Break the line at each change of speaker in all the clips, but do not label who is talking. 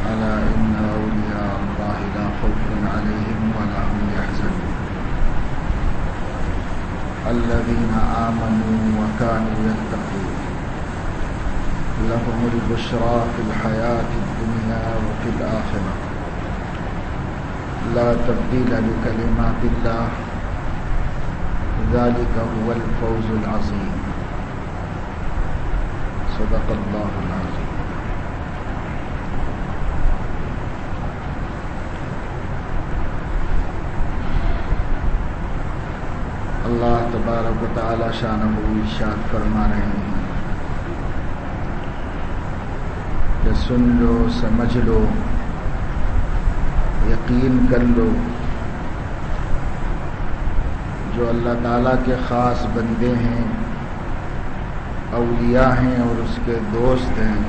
ألا إن أولياء الله لا خوف عليهم ولا هم يحزنون الذين آمنوا وكانوا يتقون لهم البشرى في الحياة الدنيا وفي الآخرة لا تبديل لكلمات الله ذلك هو الفوز العظيم صدق الله العظيم. اللہ تبارک و تعالی شانہ ارشاد فرما رہے ہیں کہ سن لو، سمجھ لو، یقین کر لو، جو اللہ تعالیٰ کے خاص بندے ہیں، اولیاء ہیں اور اس کے دوست ہیں،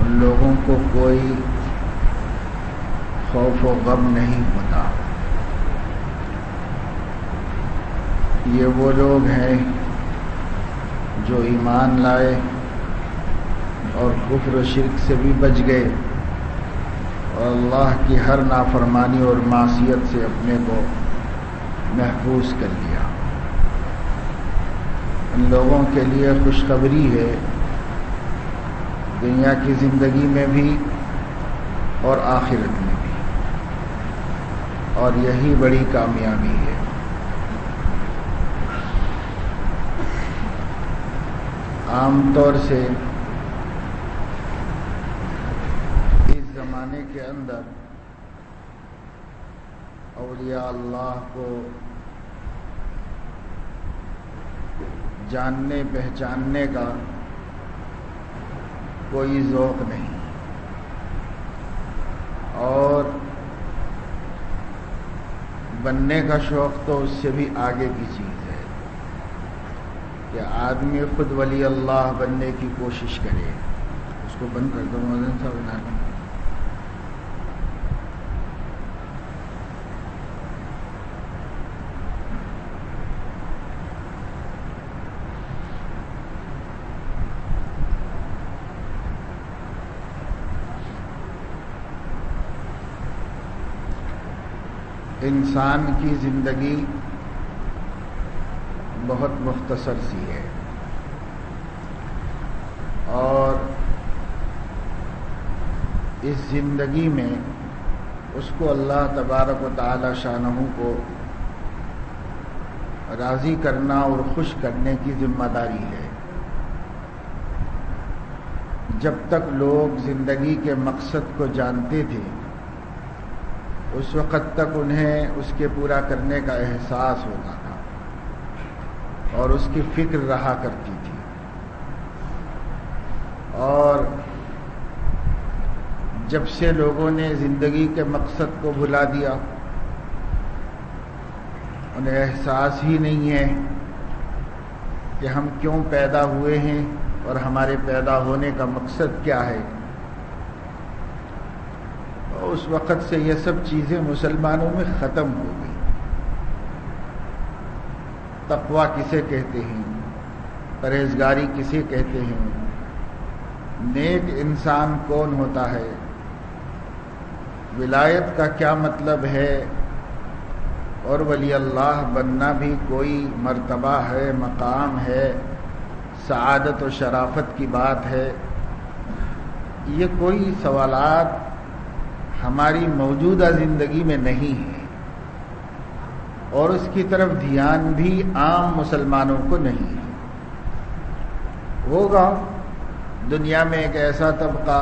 ان لوگوں کو کوئی خوف و غم نہیں ہوتا۔ یہ وہ لوگ ہیں جو ایمان لائے اور کفر و شرک سے بھی بچ گئے اور اللہ کی ہر نافرمانی اور معصیت سے اپنے کو محفوظ کر لیا۔ ان لوگوں کے لیے خوشخبری ہے، دنیا کی زندگی میں بھی اور آخرت میں بھی، اور یہی بڑی کامیابی ہے۔ عام طور سے اس زمانے کے اندر اولیاء اللہ کو جاننے پہچاننے کا کوئی ذوق نہیں، اور بننے کا شوق تو اس سے بھی آگے کی چیز ہے کہ آدمی خود ولی اللہ بننے کی کوشش کرے۔ اس کو بند کر دو مولانا صاحب، بنا دیں۔ انسان کی زندگی بہت مختصر سی ہے، اور اس زندگی میں اس کو اللہ تبارک و تعالی شانہ کو راضی کرنا اور خوش کرنے کی ذمہ داری ہے۔ جب تک لوگ زندگی کے مقصد کو جانتے تھے اس وقت تک انہیں اس کے پورا کرنے کا احساس ہوتا تھا اور اس کی فکر رہا کرتی تھی، اور جب سے لوگوں نے زندگی کے مقصد کو بھلا دیا، انہیں احساس ہی نہیں ہے کہ ہم کیوں پیدا ہوئے ہیں اور ہمارے پیدا ہونے کا مقصد کیا ہے، اس وقت سے یہ سب چیزیں مسلمانوں میں ختم ہو گئی۔ تقویٰ کسے کہتے ہیں، پرہیزگاری کسے کہتے ہیں، نیک انسان کون ہوتا ہے، ولایت کا کیا مطلب ہے، اور ولی اللہ بننا بھی کوئی مرتبہ ہے، مقام ہے، سعادت و شرافت کی بات ہے، یہ کوئی سوالات ہماری موجودہ زندگی میں نہیں ہے، اور اس کی طرف دھیان بھی عام مسلمانوں کو نہیں ہے۔ ہوگا دنیا میں ایک ایسا طبقہ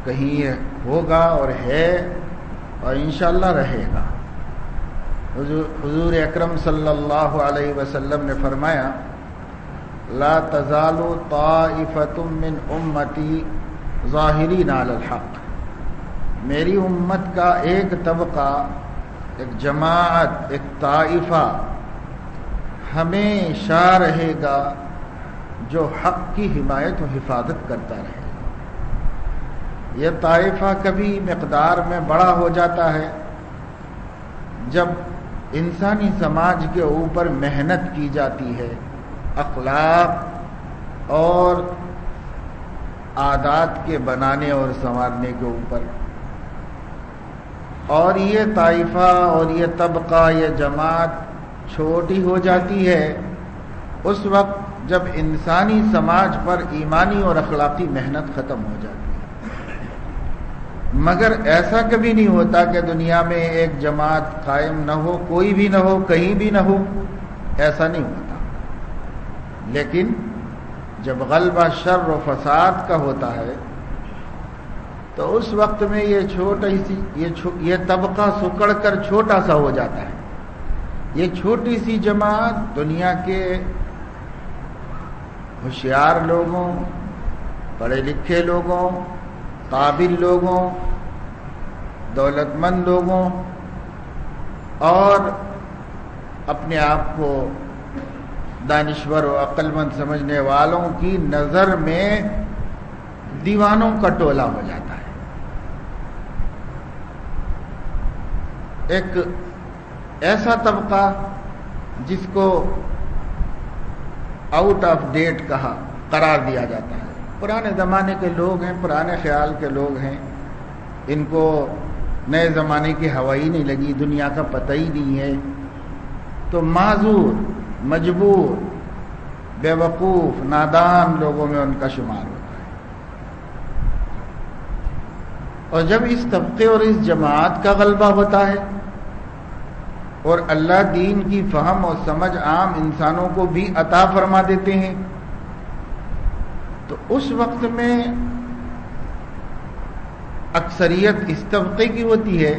کہیں ہوگا اور ہے، اور انشاءاللہ رہے گا۔ حضور اکرم صلی اللہ علیہ وسلم نے فرمایا، لا تزال طائفۃ من امتی ظاہرین علی الحق، میری امت کا ایک طبقہ، ایک جماعت، ایک طائفہ ہمیشہ رہے گا جو حق کی حمایت و حفاظت کرتا رہے گا۔ یہ طائفہ کبھی مقدار میں بڑا ہو جاتا ہے جب انسانی سماج کے اوپر محنت کی جاتی ہے، اخلاق اور عادات کے بنانے اور سنوارنے کے اوپر. اور یہ طائفہ اور یہ طبقہ، یہ جماعت چھوٹی ہو جاتی ہے اس وقت جب انسانی سماج پر ایمانی اور اخلاقی محنت ختم ہو جاتی ہے. مگر ایسا کبھی نہیں ہوتا کہ دنیا میں ایک جماعت قائم نہ ہو، کوئی بھی نہ ہو، کہیں بھی نہ ہو، ایسا نہیں ہوتا. لیکن جب غلبہ شر و فساد کا ہوتا ہے تو اس وقت میں یہ چھوٹی سی یہ طبقہ سکڑ کر چھوٹا سا ہو جاتا ہے. یہ چھوٹی سی جماعت دنیا کے ہوشیار لوگوں، پڑھے لکھے لوگوں، قابل لوگوں، دولت مند لوگوں اور اپنے آپ کو دانشور و عقل مند سمجھنے والوں کی نظر میں دیوانوں کا ٹولہ ہو جاتا ہے. ایک ایسا طبقہ جس کو آؤٹ آف ڈیٹ کہا قرار دیا جاتا ہے. پرانے زمانے کے لوگ ہیں، پرانے خیال کے لوگ ہیں، ان کو نئے زمانے کی ہوا ہی نہیں لگی، دنیا کا پتہ ہی نہیں ہے، تو معذور، مجبور، بے وقوف، نادان لوگوں میں ان کا شمار ہوتا ہے. اور جب اس طبقے اور اس جماعت کا غلبہ ہوتا ہے اور اللہ دین کی فہم اور سمجھ عام انسانوں کو بھی عطا فرما دیتے ہیں تو اس وقت میں اکثریت اس طبقے کی ہوتی ہے.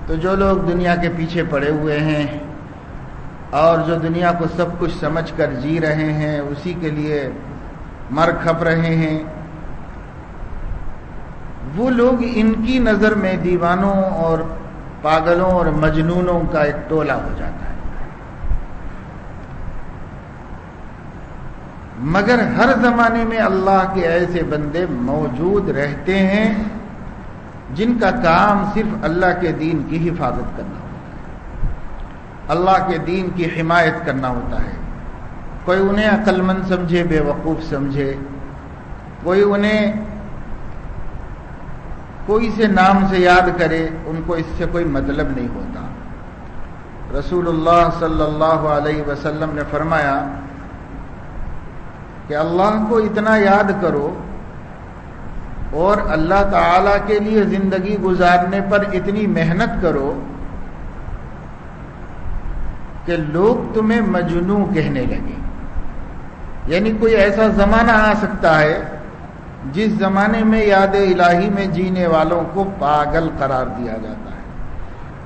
تو جو لوگ دنیا کے پیچھے پڑے ہوئے ہیں اور جو دنیا کو سب کچھ سمجھ کر جی رہے ہیں، اسی کے لیے مر کھپ رہے ہیں، وہ لوگ ان کی نظر میں دیوانوں اور پاگلوں اور مجنونوں کا ایک ٹولہ ہو جاتا ہے. مگر ہر زمانے میں اللہ کے ایسے بندے موجود رہتے ہیں جن کا کام صرف اللہ کے دین کی حفاظت کرنا ہوتا ہے، اللہ کے دین کی حمایت کرنا ہوتا ہے. کوئی انہیں عقل مند سمجھے، بے وقوف سمجھے، کوئی انہیں کوئی سے نام سے یاد کرے، ان کو اس سے کوئی مطلب نہیں ہوتا. رسول اللہ صلی اللہ علیہ وسلم نے فرمایا کہ اللہ کو اتنا یاد کرو اور اللہ تعالی کے لیے زندگی گزارنے پر اتنی محنت کرو کہ لوگ تمہیں مجنوں کہنے لگے. یعنی کوئی ایسا زمانہ آ سکتا ہے جس زمانے میں یاد الہی میں جینے والوں کو پاگل قرار دیا جاتا ہے،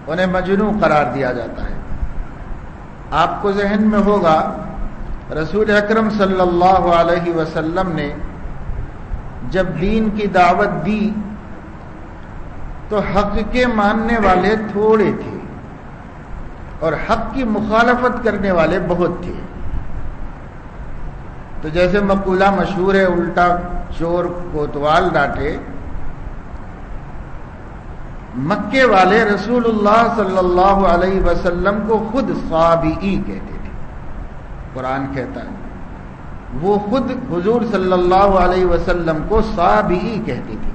انہیں مجنوں قرار دیا جاتا ہے. آپ کو ذہن میں ہوگا رسول اکرم صلی اللہ علیہ وسلم نے جب دین کی دعوت دی تو حق کے ماننے والے تھوڑے تھے اور حق کی مخالفت کرنے والے بہت تھے. تو جیسے مقولہ مشہور ہے، الٹا چور کوتوال ڈانٹے، مکے والے رسول اللہ صلی اللہ علیہ وسلم کو خود صابئی کہتے تھے. قرآن کہتا ہے وہ خود حضور صلی اللہ علیہ وسلم کو صابئی کہتے تھے،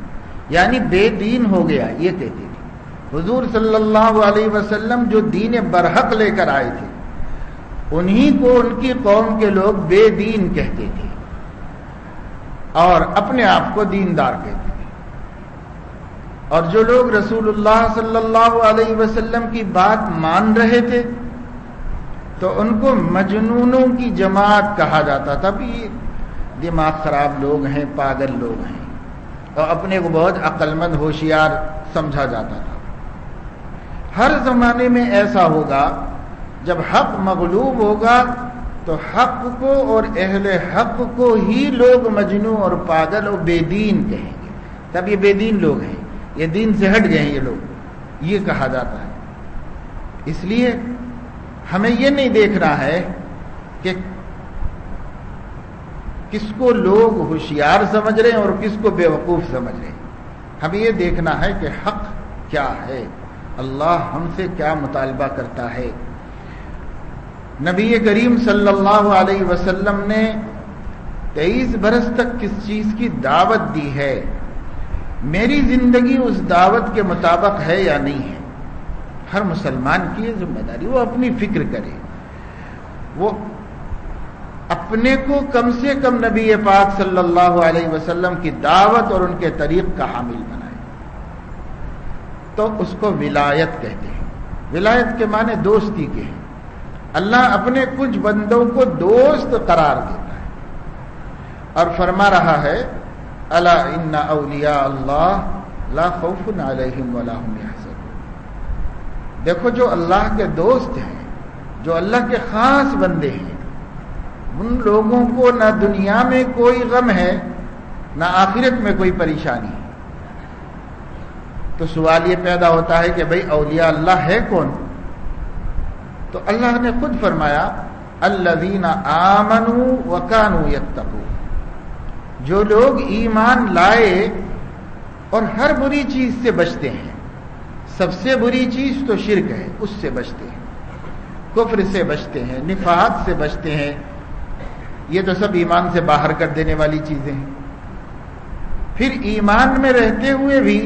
یعنی بے دین ہو گیا یہ کہتے تھے. حضور صلی اللہ علیہ وسلم جو دین برحق لے کر آئے تھے انہی کو ان کی قوم کے لوگ بے دین کہتے تھے اور اپنے آپ کو دیندار کہتے تھے. اور جو لوگ رسول اللہ صلی اللہ علیہ وسلم کی بات مان رہے تھے تو ان کو مجنونوں کی جماعت کہا جاتا تھا. بھی دماغ خراب لوگ ہیں، پاگل لوگ ہیں، اور اپنے کو بہت عقل مند ہوشیار سمجھا جاتا تھا. ہر زمانے میں ایسا ہوگا جب حق مغلوب ہوگا تو حق کو اور اہل حق کو ہی لوگ مجنون اور پاگل اور بے دین کہیں گے. تب یہ بے دین لوگ ہیں، یہ دین سے ہٹ گئے ہیں یہ لوگ، یہ کہا جاتا ہے. اس لیے ہمیں یہ نہیں دیکھنا ہے کہ کس کو لوگ ہوشیار سمجھ رہے ہیں اور کس کو بے وقوف سمجھ رہے ہیں. ہمیں یہ دیکھنا ہے کہ حق کیا ہے، اللہ ہم سے کیا مطالبہ کرتا ہے. نبی کریم صلی اللہ علیہ وسلم نے 23 برس تک کس چیز کی دعوت دی ہے، میری زندگی اس دعوت کے مطابق ہے یا نہیں ہے؟ ہر مسلمان کی یہ ذمہ داری، وہ اپنی فکر کرے، وہ اپنے کو کم سے کم نبی پاک صلی اللہ علیہ وسلم کی دعوت اور ان کے طریق کا حامل بنائے، تو اس کو ولایت کہتے ہیں۔ ولایت کے معنی دوستی کے ہیں۔ اللہ اپنے کچھ بندوں کو دوست قرار دیتا ہے اور فرما رہا ہے الا ان اولیاء اللہ لا خوف علیہم ولا هم یحزنون۔ دیکھو جو اللہ کے دوست ہیں، جو اللہ کے خاص بندے ہیں، ان لوگوں کو نہ دنیا میں کوئی غم ہے نہ آخرت میں کوئی پریشانی ہے۔ تو سوال یہ پیدا ہوتا ہے کہ بھئی اولیاء اللہ ہے کون؟ تو اللہ نے خود فرمایا الذین آمنوا وکانوا یتقون، جو لوگ ایمان لائے اور ہر بری چیز سے بچتے ہیں۔ سب سے بری چیز تو شرک ہے، اس سے بچتے ہیں، کفر سے بچتے ہیں، نفاق سے بچتے ہیں، یہ تو سب ایمان سے باہر کر دینے والی چیزیں ہیں۔ پھر ایمان میں رہتے ہوئے بھی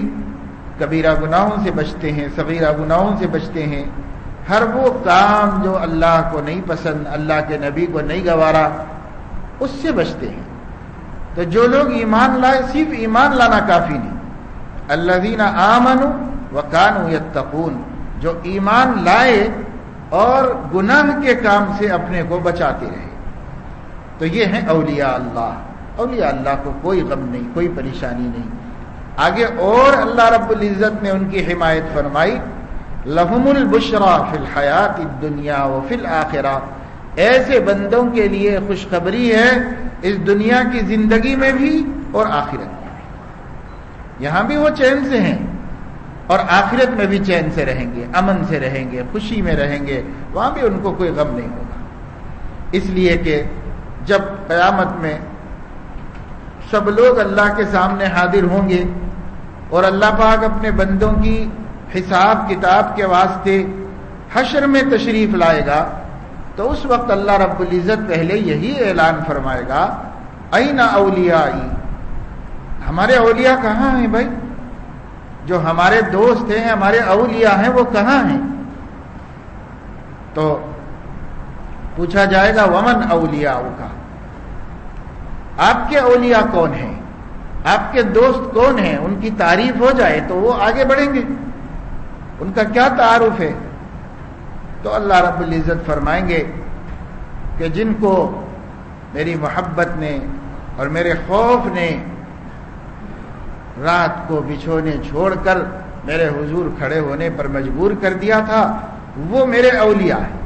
کبیرہ گناہوں سے بچتے ہیں، صغیرہ گناہوں سے بچتے ہیں، ہر وہ کام جو اللہ کو نہیں پسند، اللہ کے نبی کو نہیں گوارا، اس سے بچتے ہیں۔ تو جو لوگ ایمان لائے، صرف ایمان لانا کافی نہیں، الذین آمنوا وکانوا یتقون، جو ایمان لائے اور گناہ کے کام سے اپنے کو بچاتے رہے، تو یہ ہیں اولیاء اللہ۔ اولیاء اللہ کو کوئی غم نہیں، کوئی پریشانی نہیں۔ آگے اور اللہ رب العزت نے ان کی حمایت فرمائی، لہم البشریٰ فی الحیات الدنیا وفی الآخرہ، ایسے بندوں کے لیے خوشخبری ہے اس دنیا کی زندگی میں بھی اور آخرت میں بھی۔ یہاں بھی وہ چین سے ہیں اور آخرت میں بھی چین سے رہیں گے، امن سے رہیں گے، خوشی میں رہیں گے، وہاں بھی ان کو کوئی غم نہیں ہوگا۔ اس لیے کہ جب قیامت میں سب لوگ اللہ کے سامنے حاضر ہوں گے اور اللہ پاک اپنے بندوں کی حساب کتاب کے واسطے حشر میں تشریف لائے گا، تو اس وقت اللہ رب العزت پہلے یہی اعلان فرمائے گا این اولیائی، ہمارے اولیاء کہاں ہیں بھائی؟ جو ہمارے دوست ہیں، ہمارے اولیاء ہیں، وہ کہاں ہیں؟ تو پوچھا جائے گا ومن اولیاؤک، آپ کے اولیاء کون ہیں، آپ کے دوست کون ہیں؟ ان کی تعریف ہو جائے تو وہ آگے بڑھیں گے، ان کا کیا تعارف ہے؟ تو اللہ رب العزت فرمائیں گے کہ جن کو میری محبت نے اور میرے خوف نے رات کو بچھونے چھوڑ کر میرے حضور کھڑے ہونے پر مجبور کر دیا تھا، وہ میرے اولیاء ہیں۔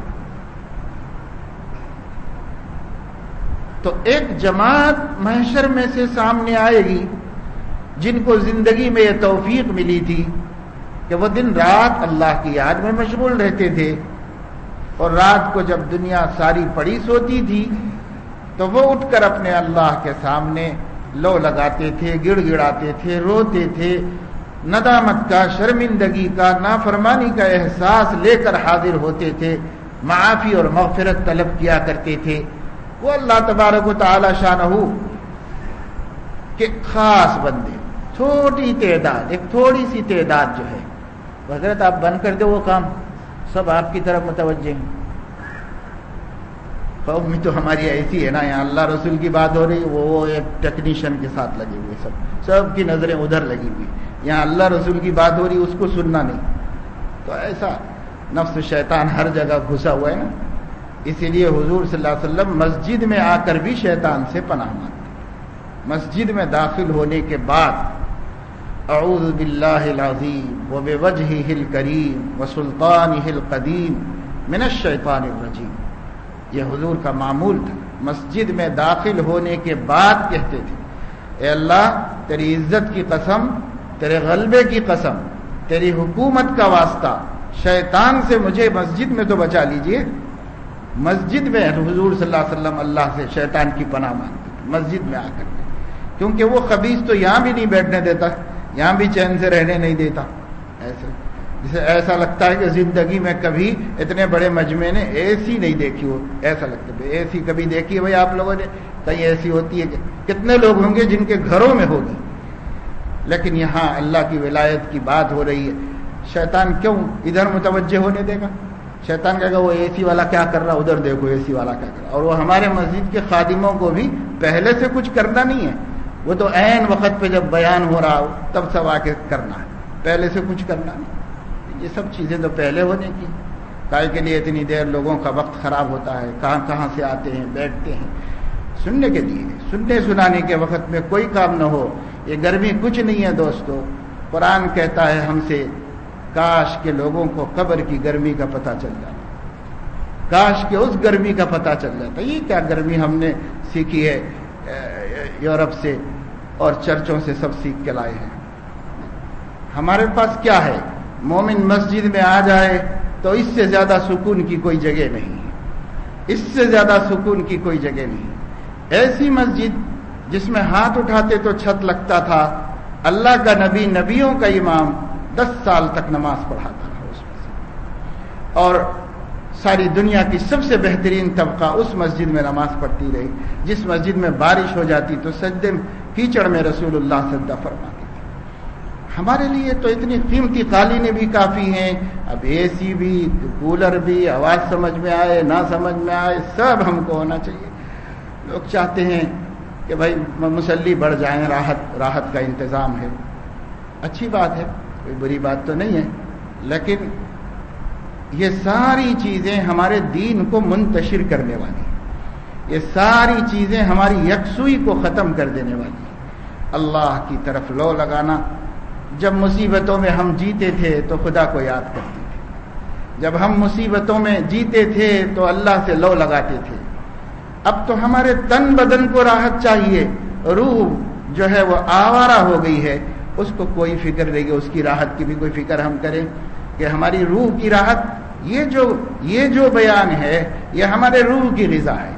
تو ایک جماعت محشر میں سے سامنے آئے گی جن کو زندگی میں یہ توفیق ملی تھی کہ وہ دن رات اللہ کی یاد میں مشغول رہتے تھے، اور رات کو جب دنیا ساری پڑی سوتی تھی تو وہ اٹھ کر اپنے اللہ کے سامنے لو لگاتے تھے، گڑ گڑاتے تھے، روتے تھے، ندامت کا، شرمندگی کا، نافرمانی کا احساس لے کر حاضر ہوتے تھے، معافی اور مغفرت طلب کیا کرتے تھے۔ وہ اللہ تبارک و تعالی شانہ کے خاص بندے، چھوٹی تعداد، ایک تھوڑی سی تعداد جو ہے، حضرت آپ بند کر دو وہ کام، سب آپ کی طرف متوجہ ہیں۔ قوم میں تو ہماری ایسی ہے نا، یہاں اللہ رسول کی بات ہو رہی، وہ ایک ٹیکنیشین کے ساتھ لگے ہوئے، سب کی نظریں ادھر لگی ہوئی، یہاں اللہ رسول کی بات ہو رہی، اس کو سننا نہیں۔ تو ایسا نفس شیطان ہر جگہ گھسا ہوا ہے نا، اسی لیے حضور صلی اللہ علیہ وسلم مسجد میں آ کر بھی شیطان سے پناہ مانگتے۔ مسجد میں داخل ہونے کے بعد اعوذ باللہ العظیم وبوجہہ الکریم وسلطانہ القدیم من الشیطان الرجیم، یہ حضور کا معمول تھا۔ مسجد میں داخل ہونے کے بعد کہتے تھے، اے اللہ تیری عزت کی قسم، تیرے غلبے کی قسم، تیری حکومت کا واسطہ، شیطان سے مجھے مسجد میں تو بچا لیجئے۔ مسجد میں حضور صلی اللہ علیہ وسلم اللہ سے شیطان کی پناہ مانگتے تھے مسجد میں آ کر کے، کیونکہ وہ خبیث تو یہاں بھی نہیں بیٹھنے دیتا، یہاں بھی چین سے رہنے نہیں دیتا۔ ایسے جسے ایسا لگتا ہے کہ زندگی میں کبھی اتنے بڑے مجمع نے اے سی نہیں دیکھی ہو، ایسا لگتا ہے اے سی کبھی دیکھی ہے بھائی آپ لوگوں نے؟ کہیں ایسی ہوتی ہے کہ کتنے لوگ ہوں گے جن کے گھروں میں ہوگی، لیکن یہاں اللہ کی ولایت کی بات ہو رہی ہے۔ شیطان کیوں ادھر متوجہ ہونے دے گا؟ شیطان کہے گا وہ اے سی والا کیا کر رہا، ادھر دیکھو اے سی والا کیا کر رہا۔ اور وہ ہمارے مسجد کے خادموں کو بھی پہلے سے کچھ کرنا نہیں ہے، وہ تو عین وقت پہ جب بیان ہو رہا ہو تب سب آ کے کرنا ہے، پہلے سے کچھ کرنا نہیں۔ یہ سب چیزیں تو پہلے ہونے کی، کائے کے لیے اتنی دیر لوگوں کا وقت خراب ہوتا ہے، کہاں کہاں سے آتے ہیں بیٹھتے ہیں سننے کے لیے، سننے سنانے کے وقت میں کوئی کام نہ ہو۔ یہ گرمی کچھ نہیں ہے دوستو، قرآن کہتا ہے ہم سے کاش کے لوگوں کو قبر کی گرمی کا پتہ چل جاتا، کاش کہ اس گرمی کا پتہ چل جاتا۔ یہ کیا گرمی ہم نے سیکھی ہے یورپ سے اور چرچوں سے سب سیکھ کے لائے ہیں۔ ہمارے پاس کیا ہے؟ مومن مسجد میں آ جائے تو اس سے زیادہ سکون کی کوئی جگہ نہیں ہے، اس سے زیادہ سکون کی کوئی جگہ نہیں۔ ایسی مسجد جس میں ہاتھ اٹھاتے تو چھت لگتا تھا، اللہ کا نبی، نبیوں کا امام 10 سال تک نماز پڑھاتا رہا اس میں سے، اور ساری دنیا کی سب سے بہترین طبقہ اس مسجد میں نماز پڑھتی رہی۔ جس مسجد میں بارش ہو جاتی تو سجدے کیچڑ میں رسول اللہ سجدہ فرماتے تھے۔ ہمارے لیے تو اتنی قیمتی قالینیں بھی کافی ہیں، اب اے سی بھی، کولر بھی، آواز سمجھ میں آئے نہ سمجھ میں آئے سب ہم کو ہونا چاہیے۔ لوگ چاہتے ہیں کہ بھائی مصلی بڑھ جائیں، راحت کا انتظام ہے، اچھی بات ہے، کوئی بری بات تو نہیں ہے، لیکن یہ ساری چیزیں ہمارے دین کو منتشر کرنے والی ہیں، یہ ساری چیزیں ہماری یکسوئی کو ختم کر دینے والی ہیں۔ اللہ کی طرف لو لگانا، جب مصیبتوں میں ہم جیتے تھے تو خدا کو یاد کرتے تھے، جب ہم مصیبتوں میں جیتے تھے تو اللہ سے لو لگاتے تھے۔ اب تو ہمارے تن بدن کو راحت چاہیے، روح جو ہے وہ آوارہ ہو گئی ہے، اس کو کوئی فکر نہیں ہے، اس کی راحت کی بھی کوئی فکر ہم کریں کہ ہماری روح کی راحت۔ یہ جو بیان ہے یہ ہمارے روح کی غذا ہے،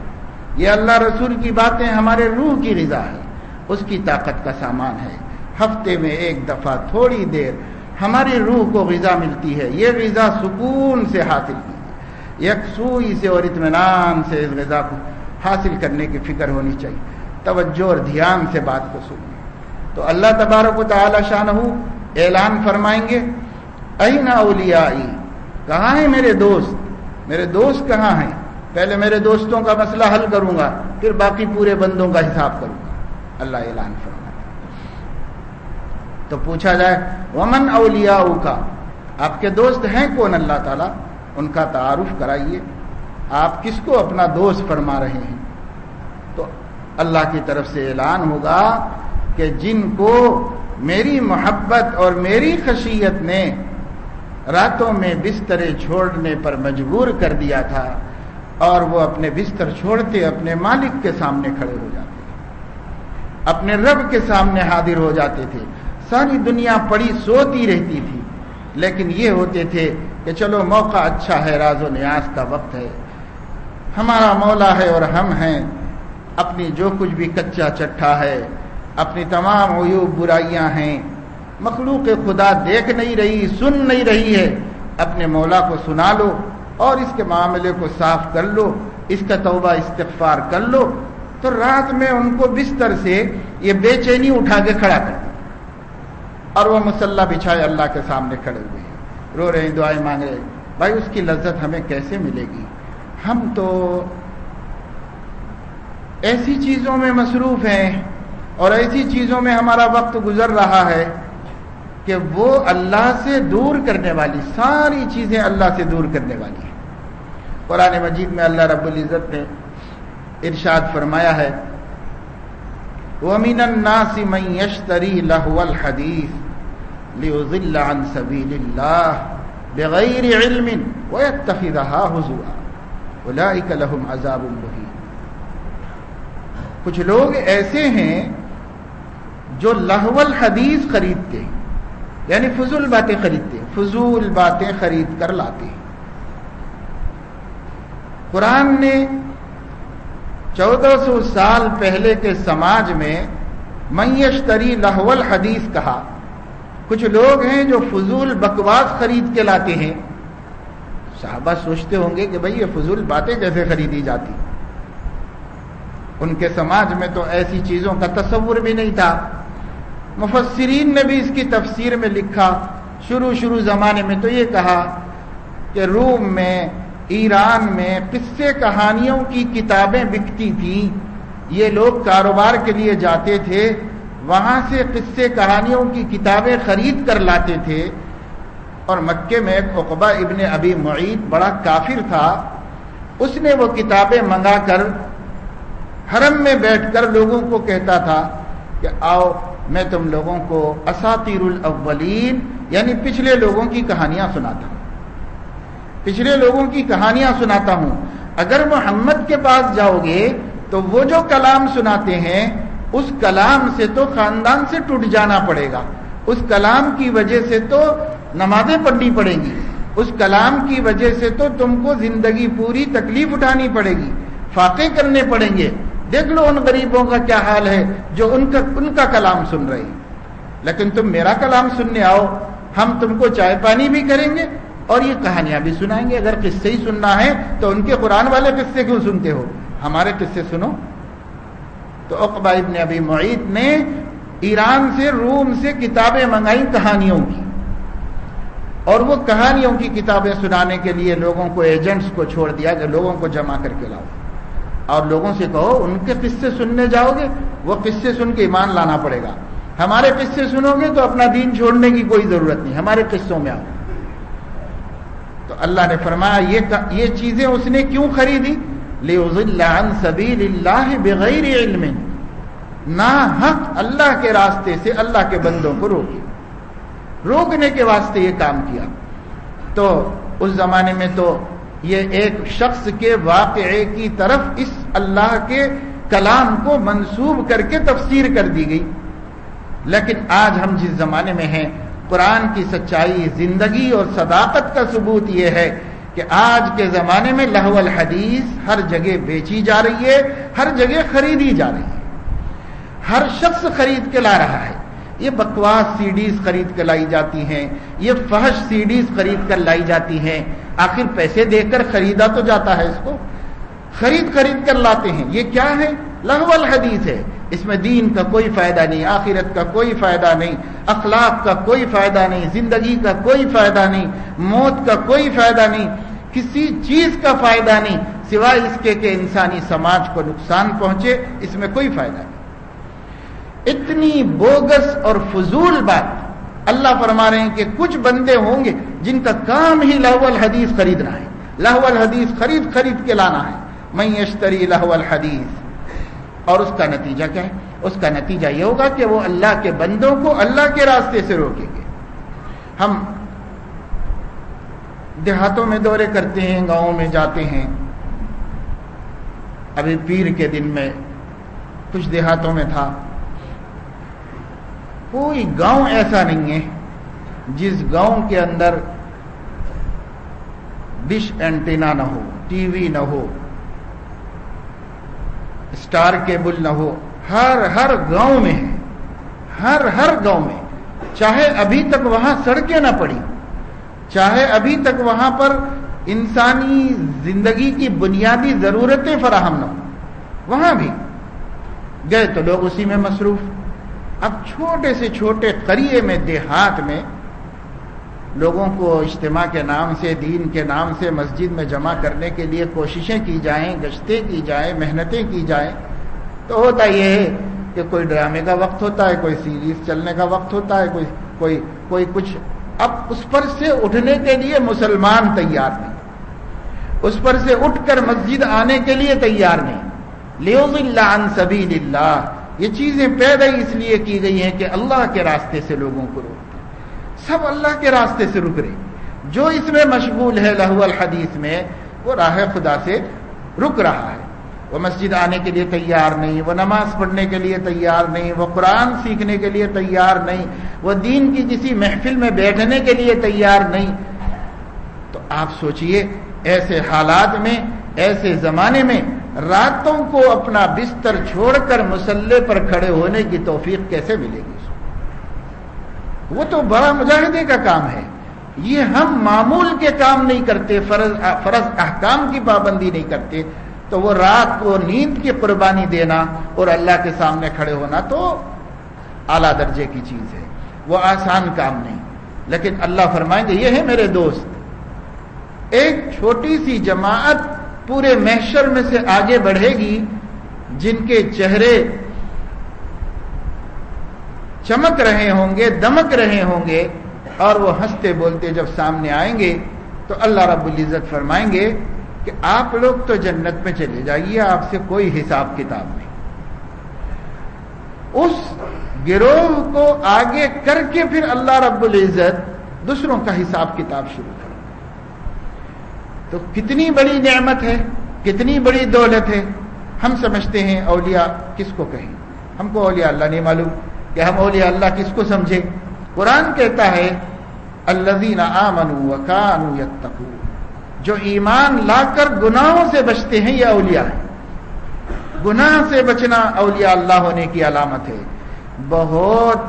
یہ اللہ رسول کی باتیں ہمارے روح کی غذا ہے، اس کی طاقت کا سامان ہے۔ ہفتے میں ایک دفعہ تھوڑی دیر ہماری روح کو غذا ملتی ہے، یہ غذا سکون سے حاصل کی، یکسوئی سے اور اطمینان سے اس غذا کو حاصل کرنے کی فکر ہونی چاہیے۔ توجہ اور دھیان سے بات کو سنیں تو اللہ تبارک و تعالی شانہ اعلان فرمائیں گے، این اولیائی، کہاں ہیں میرے دوست؟ میرے دوست کہاں ہیں؟ پہلے میرے دوستوں کا مسئلہ حل کروں گا، پھر باقی پورے بندوں کا حساب کروں گا، اللہ اعلان فرمائے۔ تو پوچھا جائے ومن اولیاؤک، آپ کے دوست ہیں کون اللہ تعالیٰ؟ ان کا تعارف کرائیے، آپ کس کو اپنا دوست فرما رہے ہیں؟ تو اللہ کی طرف سے اعلان ہوگا کہ جن کو میری محبت اور میری خشیت نے راتوں میں بستر چھوڑنے پر مجبور کر دیا تھا، اور وہ اپنے بستر چھوڑتے اپنے مالک کے سامنے کھڑے ہو جاتے تھے، اپنے رب کے سامنے حاضر ہو جاتے تھے۔ ساری دنیا پڑی سوتی رہتی تھی، لیکن یہ ہوتے تھے کہ چلو موقع اچھا ہے، راز و نیاز کا وقت ہے، ہمارا مولا ہے اور ہم ہیں، اپنی جو کچھ بھی کچا چٹھا ہے، اپنی تمام عیوب برائیاں ہیں، مخلوق خدا دیکھ نہیں رہی، سن نہیں رہی ہے، اپنے مولا کو سنا لو اور اس کے معاملے کو صاف کر لو، اس کا توبہ استغفار کر لو۔ تو رات میں ان کو بستر سے یہ بے چینی اٹھا کے کھڑا کر دیا، اور وہ مصلی بچھائے اللہ کے سامنے کھڑے ہوئے ہیں، رو رہے ہیں، دعائیں مانگ رہے ہیں۔ بھائی اس کی لذت ہمیں کیسے ملے گی؟ ہم تو ایسی چیزوں میں مصروف ہیں اور ایسی چیزوں میں ہمارا وقت گزر رہا ہے کہ وہ اللہ سے دور کرنے والی، ساری چیزیں اللہ سے دور کرنے والی ہیں۔ قرآن مجید میں اللہ رب العزت نے ارشاد فرمایا ہے، وَمِنَ النَّاسِ مَن يَشْتَرِي لَهْوَ الْحَدِيثِ لِيُضِلَّ عَن سَبِيلِ اللَّهِ بِغَيْرِ عِلْمٍ وَيَتَّخِذَهَا هُزُوًا أُولَٰئِكَ لَهُمْ عَذَابٌ مُّهِينٌ۔ کچھ لوگ ایسے ہیں جو لہو الحدیث خریدتے ہیں، یعنی فضول باتیں خریدتے ہیں، فضول باتیں خرید کر لاتے ہیں۔ قرآن نے 1400 سال پہلے کے سماج میں من یشتری لہو الحدیث کہا، کچھ لوگ ہیں جو فضول بکواس خرید کے لاتے ہیں. صحابہ سوچتے ہوں گے کہ بھئی یہ فضول باتیں کیسے خریدی جاتی. ان کے سماج میں تو ایسی چیزوں کا تصور بھی نہیں تھا. مفسرین نے بھی اس کی تفسیر میں لکھا. شروع زمانے میں تو یہ کہا کہ روم میں، ایران میں قصے کہانیوں کی کتابیں بکتی تھیں. یہ لوگ کاروبار کے لیے جاتے تھے، وہاں سے قصے کہانیوں کی کتابیں خرید کر لاتے تھے. اور مکے میں ایک عقبہ ابن ابی معیط بڑا کافر تھا. اس نے وہ کتابیں منگا کر حرم میں بیٹھ کر لوگوں کو کہتا تھا کہ آؤ میں تم لوگوں کو اساطیر الاولین یعنی پچھلے لوگوں کی کہانیاں سناتا ہوں، پچھلے لوگوں کی کہانیاں سناتا ہوں. اگر محمد کے پاس جاؤ گے تو وہ جو کلام سناتے ہیں اس کلام سے تو خاندان سے ٹوٹ جانا پڑے گا. اس کلام کی وجہ سے تو نمازیں پڑھنی پڑیں گی. اس کلام کی وجہ سے تو تم کو زندگی پوری تکلیف اٹھانی پڑے گی، فاقے کرنے پڑیں گے. دیکھ لو ان غریبوں کا کیا حال ہے جو ان کا کلام سن رہے ہیں. لیکن تم میرا کلام سننے آؤ، ہم تم کو چائے پانی بھی کریں گے اور یہ کہانیاں بھی سنائیں گے. اگر قصے ہی سننا ہے تو ان کے قرآن والے قصے کیوں سنتے ہو؟ ہمارے قصے سنو. تو عقبہ ابن ابی معیط نے ایران سے، روم سے کتابیں منگائیں کہانیوں کی، اور وہ کہانیوں کی کتابیں سنانے کے لیے لوگوں کو، ایجنٹس کو چھوڑ دیا کہ لوگوں کو جمع کر کے لاؤ اور لوگوں سے کہو ان کے قصے سننے جاؤ گے وہ قصے سن کے ایمان لانا پڑے گا. ہمارے قصے سنو گے تو اپنا دین چھوڑنے کی کوئی ضرورت نہیں، ہمارے قصوں میں آؤ. تو اللہ نے فرمایا یہ چیزیں اس نے کیوں خریدی؟ لِيُضِلَّ عَن سَبِيلِ اللَّهِ بِغَيْرِ عِلْمٍ، ناحق اللہ کے راستے سے اللہ کے بندوں کو روکنے کے واسطے یہ کام کیا. تو اس زمانے میں تو یہ ایک شخص کے واقعے کی طرف اس اللہ کے کلام کو منسوب کر کے تفسیر کر دی گئی. لیکن آج ہم جس زمانے میں ہیں، قرآن کی سچائی، زندگی اور صداقت کا ثبوت یہ ہے کہ آج کے زمانے میں لہو الحدیث ہر جگہ بیچی جا رہی ہے، ہر جگہ خریدی جا رہی ہے. ہر شخص خرید کے لا رہا ہے. یہ بکواس سی ڈیز خرید کے لائی جاتی ہیں، یہ فحش سی ڈیز خرید کر لائی جاتی ہیں. آخر پیسے دے کر خریدا تو جاتا ہے، اس کو خرید کر لاتے ہیں. یہ کیا ہے؟ لہو الحدیث ہے. اس میں دین کا کوئی فائدہ نہیں، آخرت کا کوئی فائدہ نہیں، اخلاق کا کوئی فائدہ نہیں، زندگی کا کوئی فائدہ نہیں، موت کا کوئی فائدہ نہیں، کسی چیز کا فائدہ نہیں سوائے اس کے کہ انسانی سماج کو نقصان پہنچے. اس میں کوئی فائدہ نہیں. اتنی بوگس اور فضول بات اللہ فرما رہے ہیں کہ کچھ بندے ہوں گے جن کا کام ہی لہو الحدیث خریدنا ہے، لہو الحدیث خرید کے لانا ہے. من یشتری لہو الحدیث. اور اس کا نتیجہ کیا ہے؟ اس کا نتیجہ یہ ہوگا کہ وہ اللہ کے بندوں کو اللہ کے راستے سے روکیں گے. ہم دیہاتوں میں دورے کرتے ہیں، گاؤں میں جاتے ہیں. ابھی پیر کے دن میں کچھ دیہاتوں میں تھا. کوئی گاؤں ایسا نہیں ہے جس گاؤں کے اندر ڈش اینٹینا نہ ہو، ٹی وی نہ ہو، اسٹار کیبل نہ ہو. ہر گاؤں میں ہے، ہر گاؤں میں. چاہے ابھی تک وہاں سڑکیں نہ پڑی، چاہے ابھی تک وہاں پر انسانی زندگی کی بنیادی ضرورتیں فراہم نہ ہوں، وہاں بھی گئے تو لوگ اسی میں مصروف. اب چھوٹے سے چھوٹے قریے میں، دیہات میں لوگوں کو اجتماع کے نام سے، دین کے نام سے مسجد میں جمع کرنے کے لیے کوششیں کی جائیں، گشتیں کی جائیں، محنتیں کی جائیں، تو ہوتا یہ ہے کہ کوئی ڈرامے کا وقت ہوتا ہے، کوئی سیریز چلنے کا وقت ہوتا ہے، کوئی کچھ. اب اس پر سے اٹھنے کے لیے مسلمان تیار نہیں، اس پر سے اٹھ کر مسجد آنے کے لیے تیار نہیں. لیضل عن سبیل اللہ. یہ چیزیں پیدا اس لیے کی گئی ہیں کہ اللہ کے راستے سے لوگوں کو روک. سب اللہ کے راستے سے رک رہے. جو اس میں مشغول ہے لہو الحدیث میں، وہ راہ خدا سے رک رہا ہے. وہ مسجد آنے کے لیے تیار نہیں، وہ نماز پڑھنے کے لیے تیار نہیں، وہ قرآن سیکھنے کے لیے تیار نہیں، وہ دین کی کسی محفل میں بیٹھنے کے لیے تیار نہیں. تو آپ سوچئے ایسے حالات میں، ایسے زمانے میں راتوں کو اپنا بستر چھوڑ کر مصلی پر کھڑے ہونے کی توفیق کیسے ملے گی؟ وہ تو بڑا مجاہدے کا کام ہے. یہ ہم معمول کے کام نہیں کرتے، فرض احکام کی پابندی نہیں کرتے، تو وہ رات کو نیند کی قربانی دینا اور اللہ کے سامنے کھڑے ہونا تو اعلیٰ درجے کی چیز ہے، وہ آسان کام نہیں. لیکن اللہ فرمائیں گے یہ ہے میرے دوست، ایک چھوٹی سی جماعت پورے محشر میں سے آگے بڑھے گی جن کے چہرے چمک رہے ہوں گے، دمک رہے ہوں گے، اور وہ ہنستے بولتے جب سامنے آئیں گے تو اللہ رب العزت فرمائیں گے کہ آپ لوگ تو جنت میں چلے جائیے، آپ سے کوئی حساب کتاب نہیں. اس گروہ کو آگے کر کے پھر اللہ رب العزت دوسروں کا حساب کتاب شروع کریں. تو کتنی بڑی نعمت ہے، کتنی بڑی دولت ہے. ہم سمجھتے ہیں اولیاء کس کو کہیں، ہم کو اولیاء اللہ نہیں معلوم کہ ہم اولیاء اللہ کس کو سمجھے. قرآن کہتا ہے الذین آمنوا وکانوا یتقون، جو ایمان لا کر گناہوں سے بچتے ہیں یہ اولیاء ہیں. گناہ سے بچنا اولیاء اللہ ہونے کی علامت ہے. بہت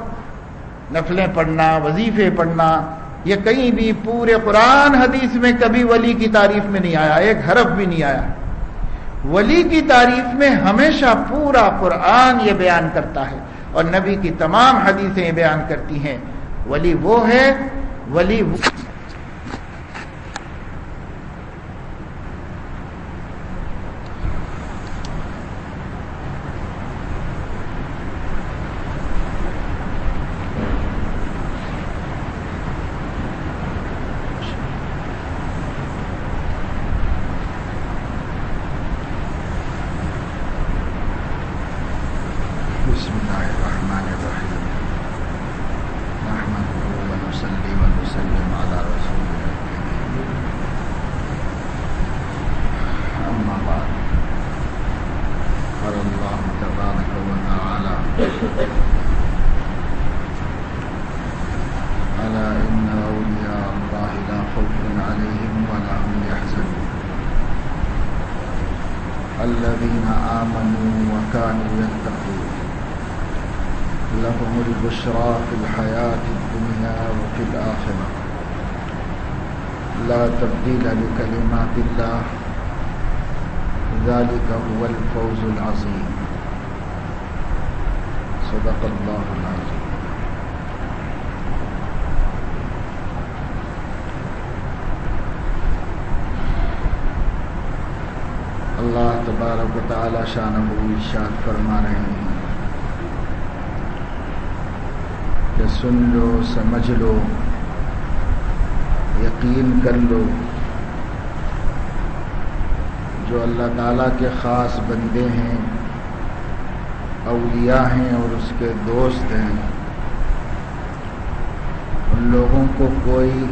نفلیں پڑھنا، وظیفے پڑھنا، یہ کہیں بھی پورے قرآن حدیث میں کبھی ولی کی تعریف میں نہیں آیا، ایک حرف بھی نہیں آیا. ولی کی تعریف میں ہمیشہ پورا قرآن یہ بیان کرتا ہے اور نبی کی تمام حدیثیں بیان کرتی ہیں ولی وہ ہے، ولی وہ الذين آمنوا وكانوا يتقون لهم البشرى في الحياة الدنيا وفي الآخرة لا تبديل لكلمات الله ذلك هو الفوز العظيم. صدق الله العظيم. اللہ تبارک و تعالی شانہ ارشاد فرما رہے ہیں کہ سن لو، سمجھ لو، یقین کر لو، جو اللہ تعالیٰ کے خاص بندے ہیں، اولیاء ہیں اور اس کے دوست ہیں، ان لوگوں کو کوئی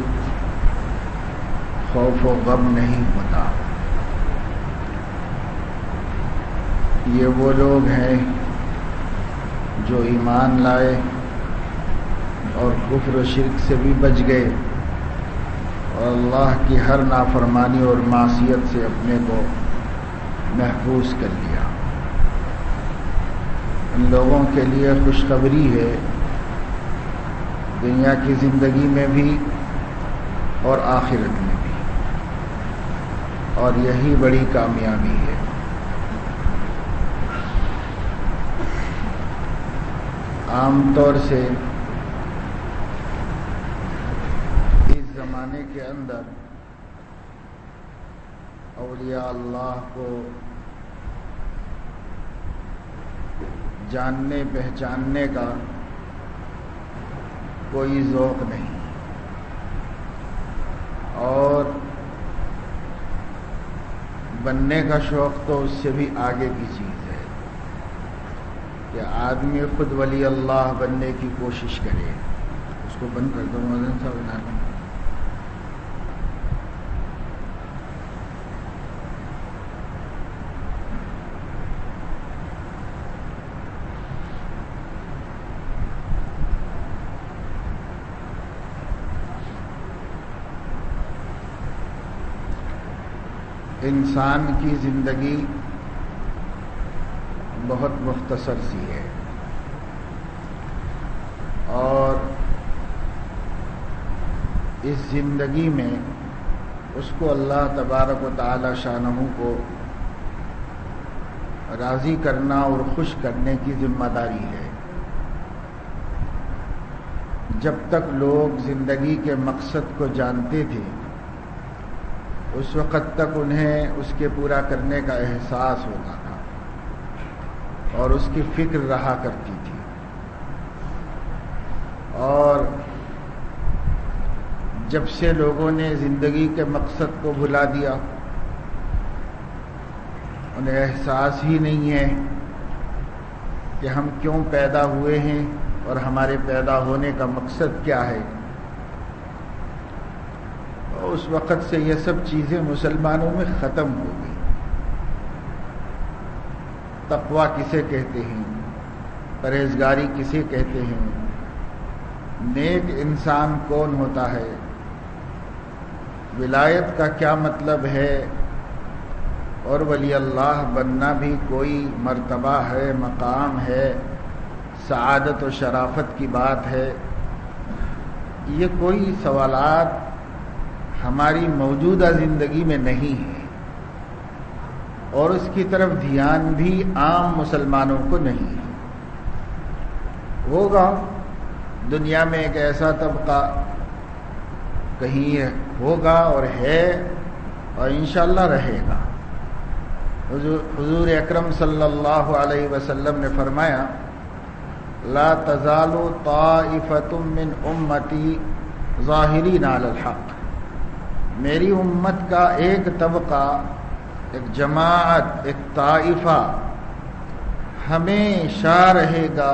خوف و غم نہیں ہوتا. یہ وہ لوگ ہیں جو ایمان لائے اور کفر و شرک سے بھی بچ گئے اور اللہ کی ہر نافرمانی اور معصیت سے اپنے کو محفوظ کر لیا. ان لوگوں کے لیے خوشخبری ہے دنیا کی زندگی میں بھی اور آخرت میں بھی، اور یہی بڑی کامیابی ہے. عام طور سے اس زمانے کے اندر اولیاء اللہ کو جاننے پہچاننے کا کوئی ذوق نہیں، اور بننے کا شوق تو اس سے بھی آگے کی چیز ہے کہ آدمی خود ولی اللہ بننے کی کوشش کرے. اس کو بند کر دو مولانا صاحب بنا لیں. انسان کی زندگی بہت مختصر سی ہے اور اس زندگی میں اس کو اللہ تبارک و تعالی شانہ کو راضی کرنا اور خوش کرنے کی ذمہ داری ہے۔ جب تک لوگ زندگی کے مقصد کو جانتے تھے اس وقت تک انہیں اس کے پورا کرنے کا احساس ہوتا تھا اور اس کی فکر رہا کرتی تھی، اور جب سے لوگوں نے زندگی کے مقصد کو بھلا دیا انہیں احساس ہی نہیں ہے کہ ہم کیوں پیدا ہوئے ہیں اور ہمارے پیدا ہونے کا مقصد کیا ہے۔ اس وقت سے یہ سب چیزیں مسلمانوں میں ختم ہو گئی۔ تقویٰ کسے کہتے ہیں، پرہیزگاری کسے کہتے ہیں، نیک انسان کون ہوتا ہے، ولایت کا کیا مطلب ہے، اور ولی اللہ بننا بھی کوئی مرتبہ ہے، مقام ہے، سعادت و شرافت کی بات ہے، یہ کوئی سوالات ہماری موجودہ زندگی میں نہیں ہے، اور اس کی طرف دھیان بھی عام مسلمانوں کو نہیں ہے۔ ہوگا دنیا میں ایک ایسا طبقہ کہیں ہوگا اور ہے اور انشاءاللہ رہے گا۔ حضور اکرم صلی اللہ علیہ وسلم نے فرمایا لا تزال طائفۃ من امتی ظاہرین علی الحق، میری امت کا ایک طبقہ، ایک جماعت، ایک طائفہ ہمیشہ رہے گا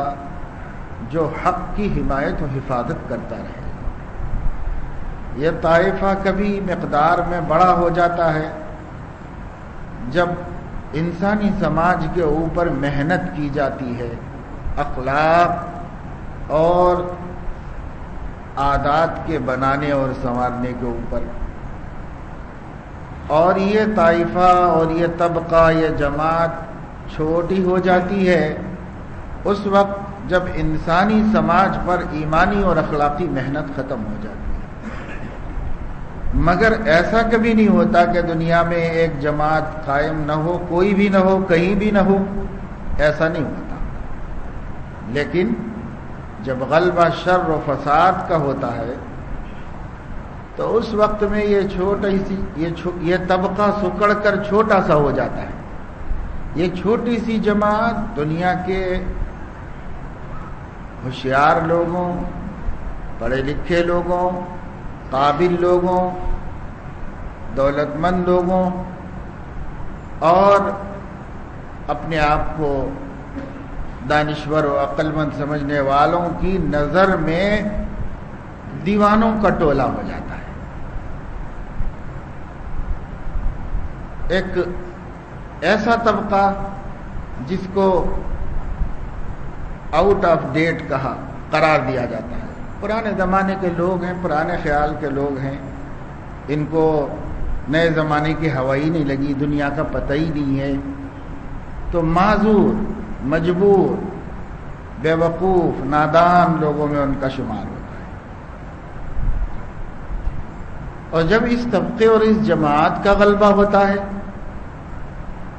جو حق کی حمایت و حفاظت کرتا رہے گا۔ یہ طائفہ کبھی مقدار میں بڑا ہو جاتا ہے جب انسانی سماج کے اوپر محنت کی جاتی ہے، اخلاق اور عادات کے بنانے اور سنوارنے کے اوپر، اور یہ طائفہ اور یہ طبقہ، یہ جماعت چھوٹی ہو جاتی ہے اس وقت جب انسانی سماج پر ایمانی اور اخلاقی محنت ختم ہو جاتی ہے۔ مگر ایسا کبھی نہیں ہوتا کہ دنیا میں ایک جماعت قائم نہ ہو، کوئی بھی نہ ہو، کہیں بھی نہ ہو، ایسا نہیں ہوتا۔ لیکن جب غلبہ شر و فساد کا ہوتا ہے تو اس وقت میں یہ چھوٹی سی یہ طبقہ سکڑ کر چھوٹا سا ہو جاتا ہے۔ یہ چھوٹی سی جماعت دنیا کے ہوشیار لوگوں، پڑھے لکھے لوگوں، قابل لوگوں، دولت مند لوگوں اور اپنے آپ کو دانشور و عقل مند سمجھنے والوں کی نظر میں دیوانوں کا ٹولہ ہو جاتا ہے۔ ایک ایسا طبقہ جس کو آؤٹ آف ڈیٹ قرار دیا جاتا ہے، پرانے زمانے کے لوگ ہیں، پرانے خیال کے لوگ ہیں، ان کو نئے زمانے کی ہوا ہی نہیں لگی، دنیا کا پتہ ہی نہیں ہے، تو معذور، مجبور، بے وقوف، نادان لوگوں میں ان کا شمار ہوتا ہے۔ اور جب اس طبقے اور اس جماعت کا غلبہ ہوتا ہے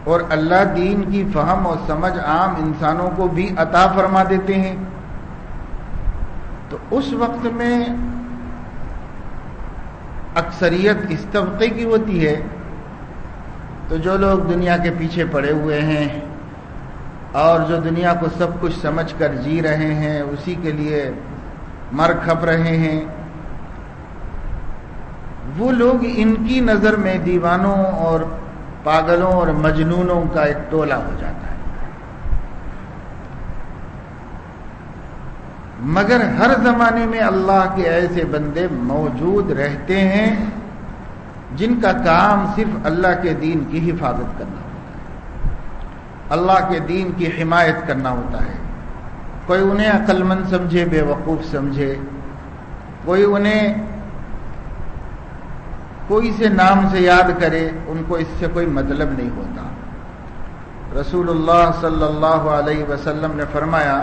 اور اللہ دین کی فہم اور سمجھ عام انسانوں کو بھی عطا فرما دیتے ہیں تو اس وقت میں اکثریت اس طبقے کی ہوتی ہے، تو جو لوگ دنیا کے پیچھے پڑے ہوئے ہیں اور جو دنیا کو سب کچھ سمجھ کر جی رہے ہیں، اسی کے لیے مر کھپ رہے ہیں، وہ لوگ ان کی نظر میں دیوانوں اور پاگلوں اور مجنونوں کا ایک ٹولہ ہو جاتا ہے۔ مگر ہر زمانے میں اللہ کے ایسے بندے موجود رہتے ہیں جن کا کام صرف اللہ کے دین کی حفاظت کرنا ہوتا ہے، اللہ کے دین کی حمایت کرنا ہوتا ہے۔ کوئی انہیں عقل مند سمجھے، بے وقوف سمجھے، کوئی انہیں کوئی سے نام سے یاد کرے، ان کو اس سے کوئی مطلب نہیں ہوتا۔ رسول اللہ صلی اللہ علیہ وسلم نے فرمایا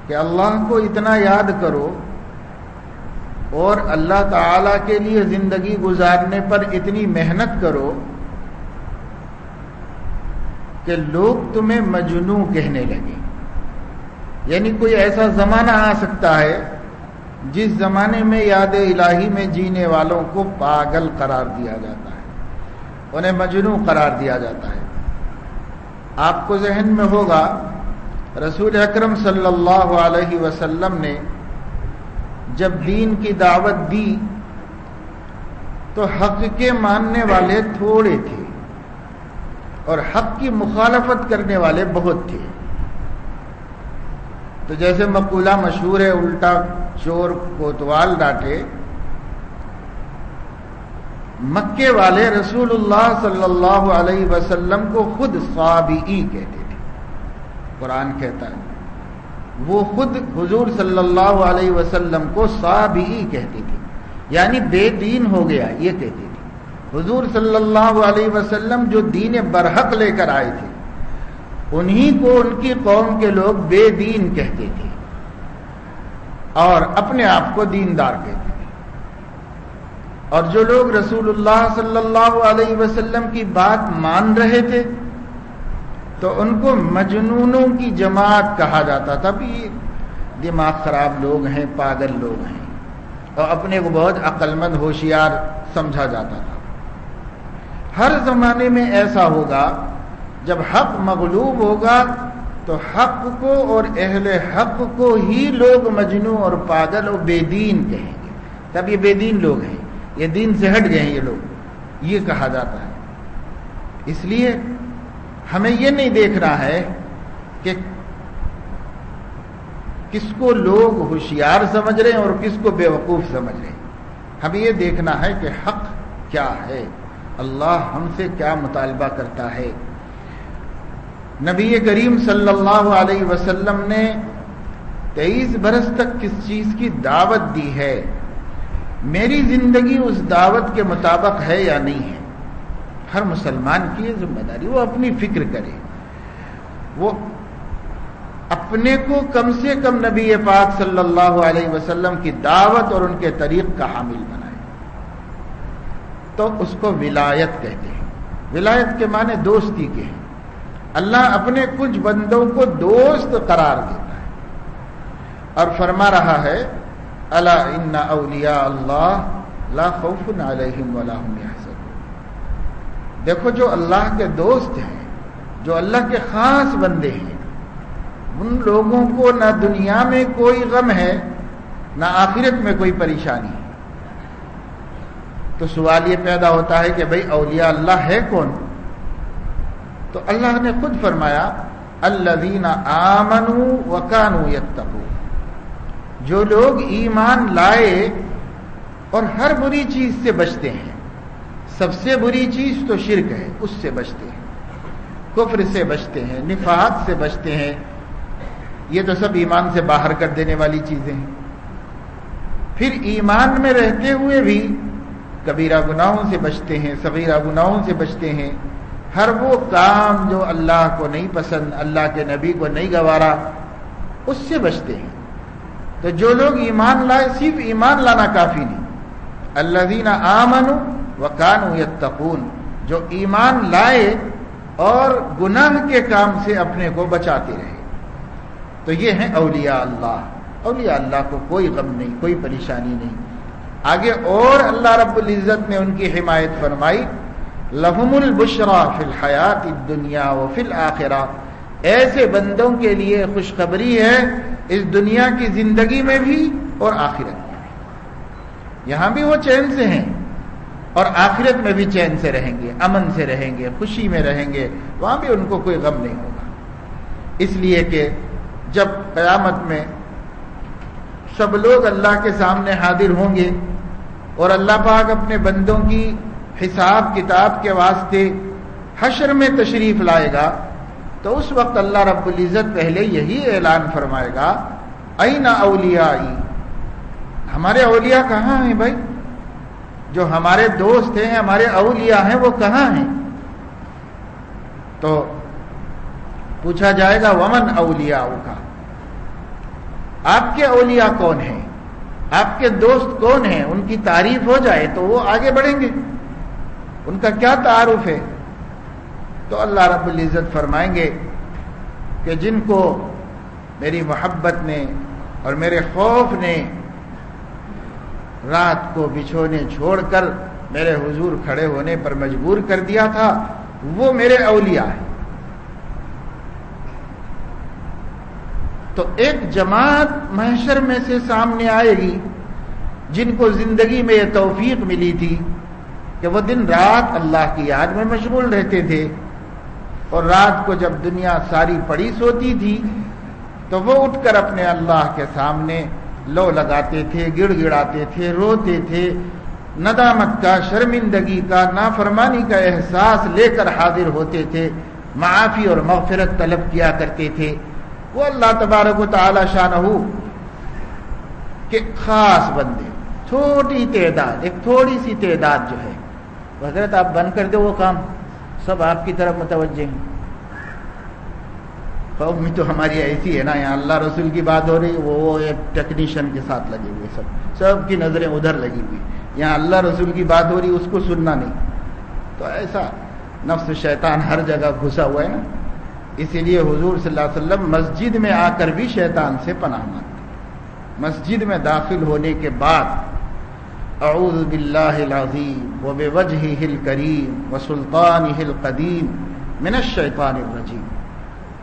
کہ اللہ کو اتنا یاد کرو اور اللہ تعالیٰ کے لیے زندگی گزارنے پر اتنی محنت کرو کہ لوگ تمہیں مجنوں کہنے لگے. یعنی کوئی ایسا زمانہ آ سکتا ہے جس زمانے میں یاد الہی میں جینے والوں کو پاگل قرار دیا جاتا ہے, انہیں مجنوں قرار دیا جاتا ہے. آپ کو ذہن میں ہوگا رسول اکرم صلی اللہ علیہ وسلم نے جب دین کی دعوت دی تو حق کے ماننے والے تھوڑے تھے اور حق کی مخالفت کرنے والے بہت تھے. تو جیسے مقولہ مشہور ہے, الٹا چور کوتوال ڈانٹے, مکے والے رسول اللہ صلی اللہ علیہ وسلم کو خود صابئی کہتے تھے. قرآن کہتا ہے وہ خود حضور صلی اللہ علیہ وسلم کو صابئی کہتے تھے, یعنی بے دین ہو گیا یہ کہتے تھے. حضور صلی اللہ علیہ وسلم جو دین برحق لے کر آئے تھے انہی کو ان کی قوم کے لوگ بے دین کہتے تھے اور اپنے آپ کو دیندار کہتے تھے. اور جو لوگ رسول اللہ صلی اللہ علیہ وسلم کی بات مان رہے تھے تو ان کو مجنونوں کی جماعت کہا جاتا تھا. بھی دماغ خراب لوگ ہیں, پاگل لوگ ہیں, اور اپنے کو بہت عقل مند ہوشیار سمجھا جاتا تھا. ہر زمانے میں ایسا ہوگا جب حق مغلوب ہوگا تو حق کو اور اہل حق کو ہی لوگ مجنون اور پاگل اور بے دین کہیں گے. تب یہ بے دین لوگ ہیں, یہ دین سے ہٹ گئے ہیں یہ لوگ, یہ کہا جاتا ہے. اس لیے ہمیں یہ نہیں دیکھنا ہے کہ کس کو لوگ ہوشیار سمجھ رہے ہیں اور کس کو بے وقوف سمجھ رہے ہیں. ہمیں یہ دیکھنا ہے کہ حق کیا ہے, اللہ ہم سے کیا مطالبہ کرتا ہے. نبی کریم صلی اللہ علیہ وسلم نے 23 برس تک کس چیز کی دعوت دی ہے, میری زندگی اس دعوت کے مطابق ہے یا نہیں ہے. ہر مسلمان کی ذمہ داری وہ اپنی فکر کرے, وہ اپنے کو کم سے کم نبی پاک صلی اللہ علیہ وسلم کی دعوت اور ان کے طریق کا حامل بنائے. تو اس کو ولایت کہتے ہیں. ولایت کے معنی دوستی کے ہیں. اللہ اپنے کچھ بندوں کو دوست قرار دیتا ہے اور فرما رہا ہے الا ان اولیاء اللہ لا خوف علیہم ولا هم يحزنون. دیکھو جو اللہ کے دوست ہیں, جو اللہ کے خاص بندے ہیں, ان لوگوں کو نہ دنیا میں کوئی غم ہے نہ آخرت میں کوئی پریشانی ہے. تو سوال یہ پیدا ہوتا ہے کہ بھئی اولیاء اللہ ہے کون؟ تو اللہ نے خود فرمایا الذین آمنوا وکانوا یتقون. جو لوگ ایمان لائے اور ہر بری چیز سے بچتے ہیں. سب سے بری چیز تو شرک ہے, اس سے بچتے ہیں, کفر سے بچتے ہیں, نفاق سے بچتے ہیں. یہ تو سب ایمان سے باہر کر دینے والی چیزیں ہیں. پھر ایمان میں رہتے ہوئے بھی کبیرہ گناہوں سے بچتے ہیں, صغیرہ گناہوں سے بچتے ہیں. ہر وہ کام جو اللہ کو نہیں پسند, اللہ کے نبی کو نہیں گوارا, اس سے بچتے ہیں. تو جو لوگ ایمان لائے, صرف ایمان لانا کافی نہیں. الذین آمنوا وکانوا یتقون, جو ایمان لائے اور گناہ کے کام سے اپنے کو بچاتے رہے. تو یہ ہیں اولیاء اللہ. اولیاء اللہ کو کوئی غم نہیں, کوئی پریشانی نہیں. آگے اور اللہ رب العزت نے ان کی حمایت فرمائی لہم البشرا فی الحیات الدنیا وفی الآخرہ. ایسے بندوں کے لیے خوشخبری ہے اس دنیا کی زندگی میں بھی اور آخرت میں بھی. یہاں بھی وہ چین سے ہیں اور آخرت میں بھی چین سے رہیں گے, امن سے رہیں گے, خوشی میں رہیں گے. وہاں بھی ان کو کوئی غم نہیں ہوگا. اس لیے کہ جب قیامت میں سب لوگ اللہ کے سامنے حاضر ہوں گے اور اللہ پاک اپنے بندوں کی حساب کتاب کے واسطے حشر میں تشریف لائے گا, تو اس وقت اللہ رب العزت پہلے یہی اعلان فرمائے گا این اولیائی, ہمارے اولیاء کہاں ہیں بھائی؟ جو ہمارے دوست ہیں, ہمارے اولیاء ہیں, وہ کہاں ہیں؟ تو پوچھا جائے گا ومن اولیاء کا, آپ کے اولیاء کون ہیں؟ آپ کے دوست کون ہیں ان کی تعریف ہو جائے تو وہ آگے بڑھیں گے. ان کا کیا تعارف ہے؟ تو اللہ رب العزت فرمائیں گے کہ جن کو میری محبت نے اور میرے خوف نے رات کو بچھونے چھوڑ کر میرے حضور کھڑے ہونے پر مجبور کر دیا تھا، وہ میرے اولیاء ہیں. تو ایک جماعت محشر میں سے سامنے آئے گی جن کو زندگی میں یہ توفیق ملی تھی کہ وہ دن رات اللہ کی یاد میں مشغول رہتے تھے، اور رات کو جب دنیا ساری پڑی سوتی تھی تو وہ اٹھ کر اپنے اللہ کے سامنے لو لگاتے تھے، گڑ گڑاتے تھے، روتے تھے، ندامت کا، شرمندگی کا، نافرمانی کا احساس لے کر حاضر ہوتے تھے، معافی اور مغفرت طلب کیا کرتے تھے. وہ اللہ تبارک و تعالی شانہ کے خاص بندے، چھوٹی تعداد، ایک تھوڑی سی تعداد جو ہے، حضرت آپ بند کر دو وہ کام، سب آپ کی طرف متوجہ ہیں. قوم تو ہماری ایسی ہے نا، یہاں اللہ رسول کی بات ہو رہی، وہ ایک ٹیکنیشین کے ساتھ لگے ہوئے، سب کی نظریں ادھر لگی ہوئی. یہاں اللہ رسول کی بات ہو رہی، اس کو سننا نہیں. تو ایسا نفس شیطان ہر جگہ گھسا ہوا ہے نا. اسی لیے حضور صلی اللہ علیہ وسلم مسجد میں آ کر بھی شیطان سے پناہ مانگتے. مسجد میں داخل ہونے کے بعد اعوذ باللہ العظیم وبوجہہ الکریم وسلطانہ القدیم من الشیطان الرجیم.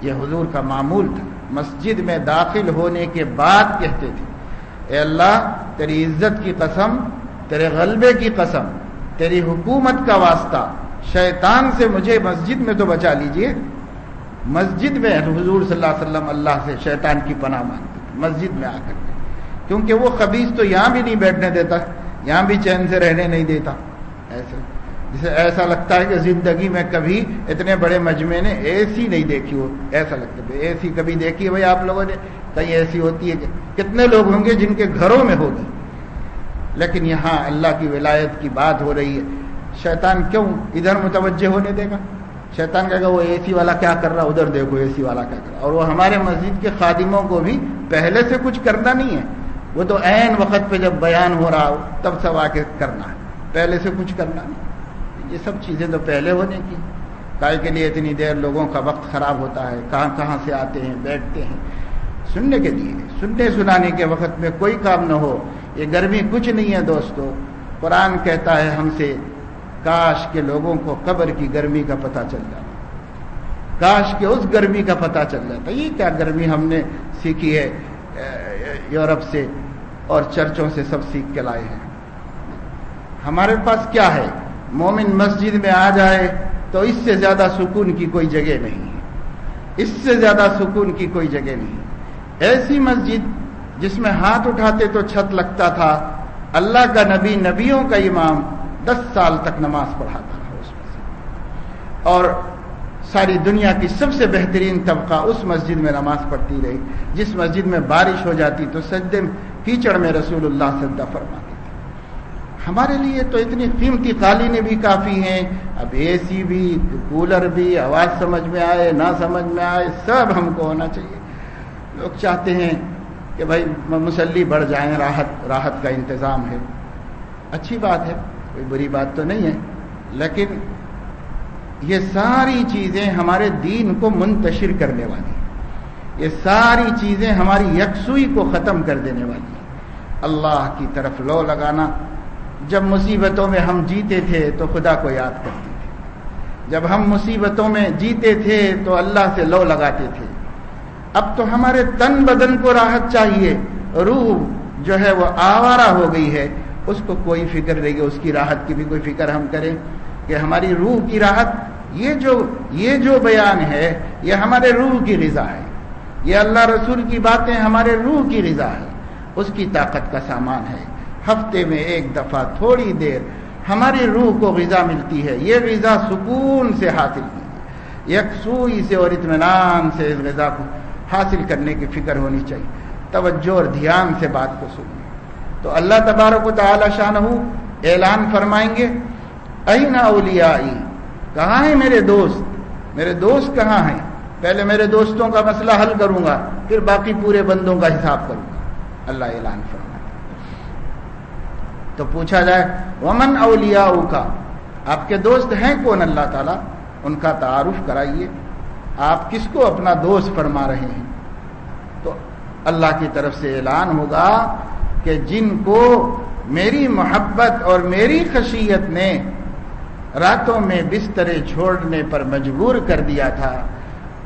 یہ حضور کا معمول تھا. مسجد میں داخل ہونے کے بعد کہتے تھے، اے اللہ تیری عزت کی قسم، تیرے غلبے کی قسم، تیری حکومت کا واسطہ، شیطان سے مجھے مسجد میں تو بچا لیجئے. مسجد میں حضور صلی اللہ علیہ وسلم اللہ سے شیطان کی پناہ مانگتے تھے مسجد میں آ کر کے، کیونکہ وہ خبیث تو یہاں بھی نہیں بیٹھنے دیتا، یہاں بھی چین سے رہنے نہیں دیتا. جسے ایسا لگتا ہے کہ زندگی میں کبھی اتنے بڑے مجمع نے اے سی نہیں دیکھی ہو. ایسا لگتا ہے اے سی کبھی دیکھی ہے بھائی آپ لوگوں نے؟ کہیں ایسی ہوتی ہے کہ کتنے لوگ ہوں گے جن کے گھروں میں ہوگی. لیکن یہاں اللہ کی ولایت کی بات ہو رہی ہے. شیطان کیوں ادھر متوجہ ہونے دے گا؟ شیطان کہے گا وہ اے سی والا کیا کر رہا، ادھر دیکھو اے سی والا کیا کر رہا. اور وہ ہمارے مسجد کے خادموں کو بھی پہلے سے کچھ کرنا نہیں ہے، وہ تو عین وقت پہ جب بیان ہو رہا ہو تب سب آ کے کرنا ہے، پہلے سے کچھ کرنا نہیں. یہ سب چیزیں تو پہلے ہونے کی، کائے کے لیے اتنی دیر لوگوں کا وقت خراب ہوتا ہے، کہاں کہاں سے آتے ہیں، بیٹھتے ہیں سننے کے لیے. سننے سنانے کے وقت میں کوئی کام نہ ہو. یہ گرمی کچھ نہیں ہے دوستو. قرآن کہتا ہے ہم سے، کاش کے لوگوں کو قبر کی گرمی کا پتہ چل جاتا، کاش کہ اس گرمی کا پتہ چل جاتا. یہ کیا گرمی ہم نے سیکھی ہے یورپ سے اور چرچوں سے سب سیکھ کے لائے ہیں. ہمارے پاس کیا ہے؟ مومن مسجد میں آ جائے تو اس سے زیادہ سکون کی کوئی جگہ نہیں ہے، اس سے زیادہ سکون کی کوئی جگہ نہیں. ایسی مسجد جس میں ہاتھ اٹھاتے تو چھت لگتا تھا، اللہ کا نبی، نبیوں کا امام 10 سال تک نماز پڑھاتا رہا اس میں سے، اور ساری دنیا کی سب سے بہترین طبقہ اس مسجد میں نماز پڑھتی رہی. جس مسجد میں بارش ہو جاتی تو سجدے کیچڑ میں رسول اللہ سجدہ فرماتے تھے. ہمارے لیے تو اتنی قیمتی قالینیں بھی کافی ہیں، اب اے سی بھی، کولر بھی، آواز سمجھ میں آئے نہ سمجھ میں آئے سب ہم کو ہونا چاہیے. لوگ چاہتے ہیں کہ بھائی مصلی بڑھ جائیں، راحت کا انتظام ہے. اچھی بات ہے، کوئی بری بات تو نہیں ہے، لیکن یہ ساری چیزیں ہمارے دین کو منتشر کرنے والی ہیں، یہ ساری چیزیں ہماری یکسوئی کو ختم کر دینے والی ہیں. اللہ کی طرف لو لگانا. جب مصیبتوں میں ہم جیتے تھے تو خدا کو یاد کرتے تھے، جب ہم مصیبتوں میں جیتے تھے تو اللہ سے لو لگاتے تھے. اب تو ہمارے تن بدن کو راحت چاہیے، روح جو ہے وہ آوارہ ہو گئی ہے، اس کو کوئی فکر نہیں ہے، اس کی راحت کی بھی کوئی فکر ہم کریں کہ ہماری روح کی راحت. یہ جو بیان ہے یہ ہمارے روح کی غذا ہے، یہ اللہ رسول کی باتیں ہمارے روح کی غذا ہے، اس کی طاقت کا سامان ہے. ہفتے میں ایک دفعہ تھوڑی دیر ہماری روح کو غذا ملتی ہے. یہ غذا سکون سے حاصل کیجیے، یکسوئی سے اور اطمینان سے اس غذا کو حاصل کرنے کی فکر ہونی چاہیے. توجہ اور دھیان سے بات کو سنیے. تو اللہ تبارک و تعالی شانہ اعلان فرمائیں گے، این اولیائی، کہاں ہیں میرے دوست؟ میرے دوست کہاں ہیں؟ پہلے میرے دوستوں کا مسئلہ حل کروں گا، پھر باقی پورے بندوں کا حساب کروں گا. اللہ اعلان فرمائے تو پوچھا جائے ومن اولیاؤک، آپ کے دوست ہیں کون اللہ تعالیٰ، ان کا تعارف کرائیے، آپ کس کو اپنا دوست فرما رہے ہیں؟ تو اللہ کی طرف سے اعلان ہوگا کہ جن کو میری محبت اور میری خشیت نے راتوں میں بستر چھوڑنے پر مجبور کر دیا تھا،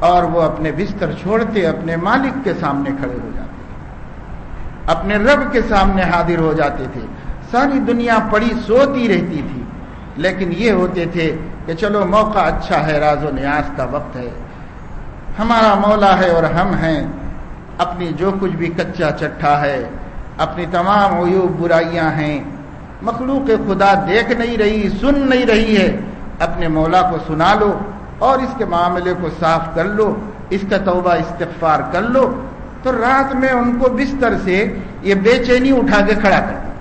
اور وہ اپنے بستر چھوڑتے اپنے مالک کے سامنے کھڑے ہو جاتے تھے، اپنے رب کے سامنے حاضر ہو جاتے تھے۔ ساری دنیا پڑی سوتی رہتی تھی، لیکن یہ ہوتے تھے کہ چلو موقع اچھا ہے، راز و نیاز کا وقت ہے، ہمارا مولا ہے اور ہم ہیں، اپنی جو کچھ بھی کچا چٹھا ہے، اپنی تمام عیوب برائیاں ہیں، مخلوق خدا دیکھ نہیں رہی، سن نہیں رہی ہے، اپنے مولا کو سنا لو اور اس کے معاملے کو صاف کر لو، اس کا توبہ استغفار کر لو۔ تو رات میں ان کو بستر سے یہ بے چینی اٹھا کے کھڑا کر دیا،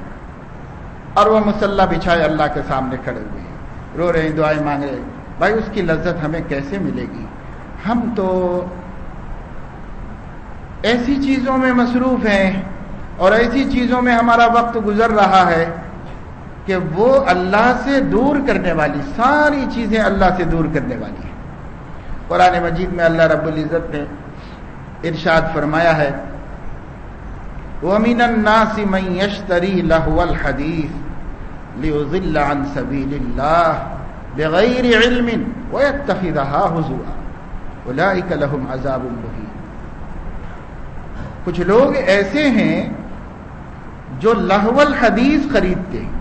اور وہ مصلی بچھائے اللہ کے سامنے کھڑے ہوئے ہیں، رو رہے ہیں، دعائیں مانگ رہے ہیں۔ بھائی اس کی لذت ہمیں کیسے ملے گی؟ ہم تو ایسی چیزوں میں مصروف ہیں اور ایسی چیزوں میں ہمارا وقت گزر رہا ہے کہ وہ اللہ سے دور کرنے والی، ساری چیزیں اللہ سے دور کرنے والی ہیں۔ قرآن مجید میں اللہ رب العزت نے ارشاد فرمایا ہے وَمِنَ النَّاسِ مَن يَشْتَرِي لَهْوَ الْحَدِيثِ لِيُضِلَّ عَن سَبِيلِ اللَّهِ بِغَيْرِ عِلْمٍ وَيَتَّخِذَهَا هُزُوًا أُولَٰئِكَ لَهُمْ عَذَابٌ مُّهِينٌ۔ کچھ لوگ ایسے ہیں جو لہو الحدیث خریدتے ہیں،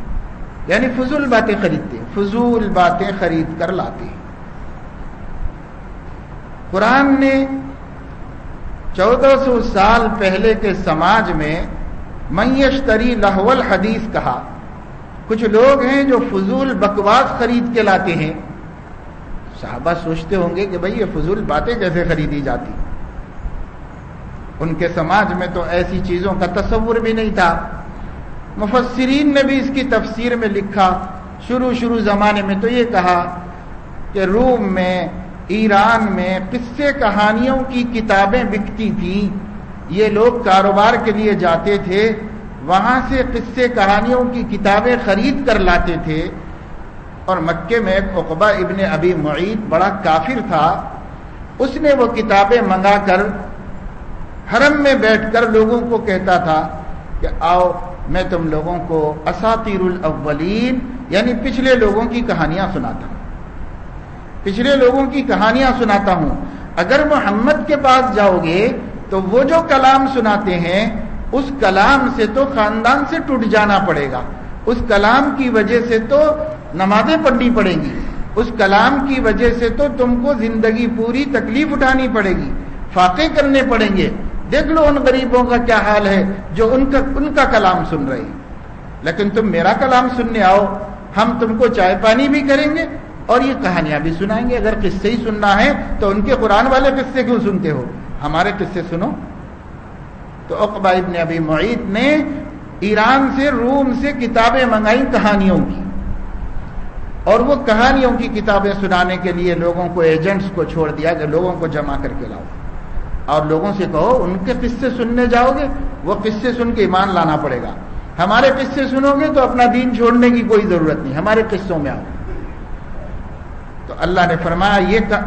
یعنی فضول باتیں خریدتے ہیں، فضول باتیں خرید کر لاتے ہیں۔ قرآن نے 1400 سال پہلے کے سماج میں من یشتری لہو الحدیث کہا۔ کچھ لوگ ہیں جو فضول بکواس خرید کے لاتے ہیں۔ صحابہ سوچتے ہوں گے کہ بھئی یہ فضول باتیں کیسے خریدی جاتی؟ ان کے سماج میں تو ایسی چیزوں کا تصور بھی نہیں تھا۔ مفسرین نے بھی اس کی تفسیر میں لکھا، شروع زمانے میں تو یہ کہا کہ روم میں، ایران میں قصے کہانیوں کی کتابیں بکتی تھیں، یہ لوگ کاروبار کے لیے جاتے تھے، وہاں سے قصے کہانیوں کی کتابیں خرید کر لاتے تھے۔ اور مکے میں ایک عقبہ ابن ابی معیط بڑا کافر تھا، اس نے وہ کتابیں منگا کر حرم میں بیٹھ کر لوگوں کو کہتا تھا کہ آؤ میں تم لوگوں کو اساطیر الاولین یعنی پچھلے لوگوں کی کہانیاں سناتا ہوں، پچھلے لوگوں کی کہانیاں سناتا ہوں۔ اگر محمد کے پاس جاؤ گے تو وہ جو کلام سناتے ہیں اس کلام سے تو خاندان سے ٹوٹ جانا پڑے گا، اس کلام کی وجہ سے تو نمازیں پڑھنی پڑیں گی، اس کلام کی وجہ سے تو تم کو زندگی پوری تکلیف اٹھانی پڑے گی، فاقے کرنے پڑیں گے۔ دیکھ لو ان غریبوں کا کیا حال ہے جو ان کا کلام سن رہے ہیں، لیکن تم میرا کلام سننے آؤ، ہم تم کو چائے پانی بھی کریں گے اور یہ کہانیاں بھی سنائیں گے۔ اگر قصے ہی سننا ہے تو ان کے قرآن والے قصے کیوں سنتے ہو؟ ہمارے قصے سنو۔ تو عقبہ ابن ابی معیط نے ایران سے، روم سے کتابیں منگائیں کہانیوں کی، اور وہ کہانیوں کی کتابیں سنانے کے لیے لوگوں کو، ایجنٹس کو چھوڑ دیا کہ لوگوں کو جمع کر کے لاؤ، اور لوگوں سے کہو ان کے قصے سننے جاؤ گے، وہ قصے سن کے ایمان لانا پڑے گا، ہمارے قصے سنو گے تو اپنا دین چھوڑنے کی کوئی ضرورت نہیں، ہمارے قصوں میں آؤ۔ تو اللہ نے فرمایا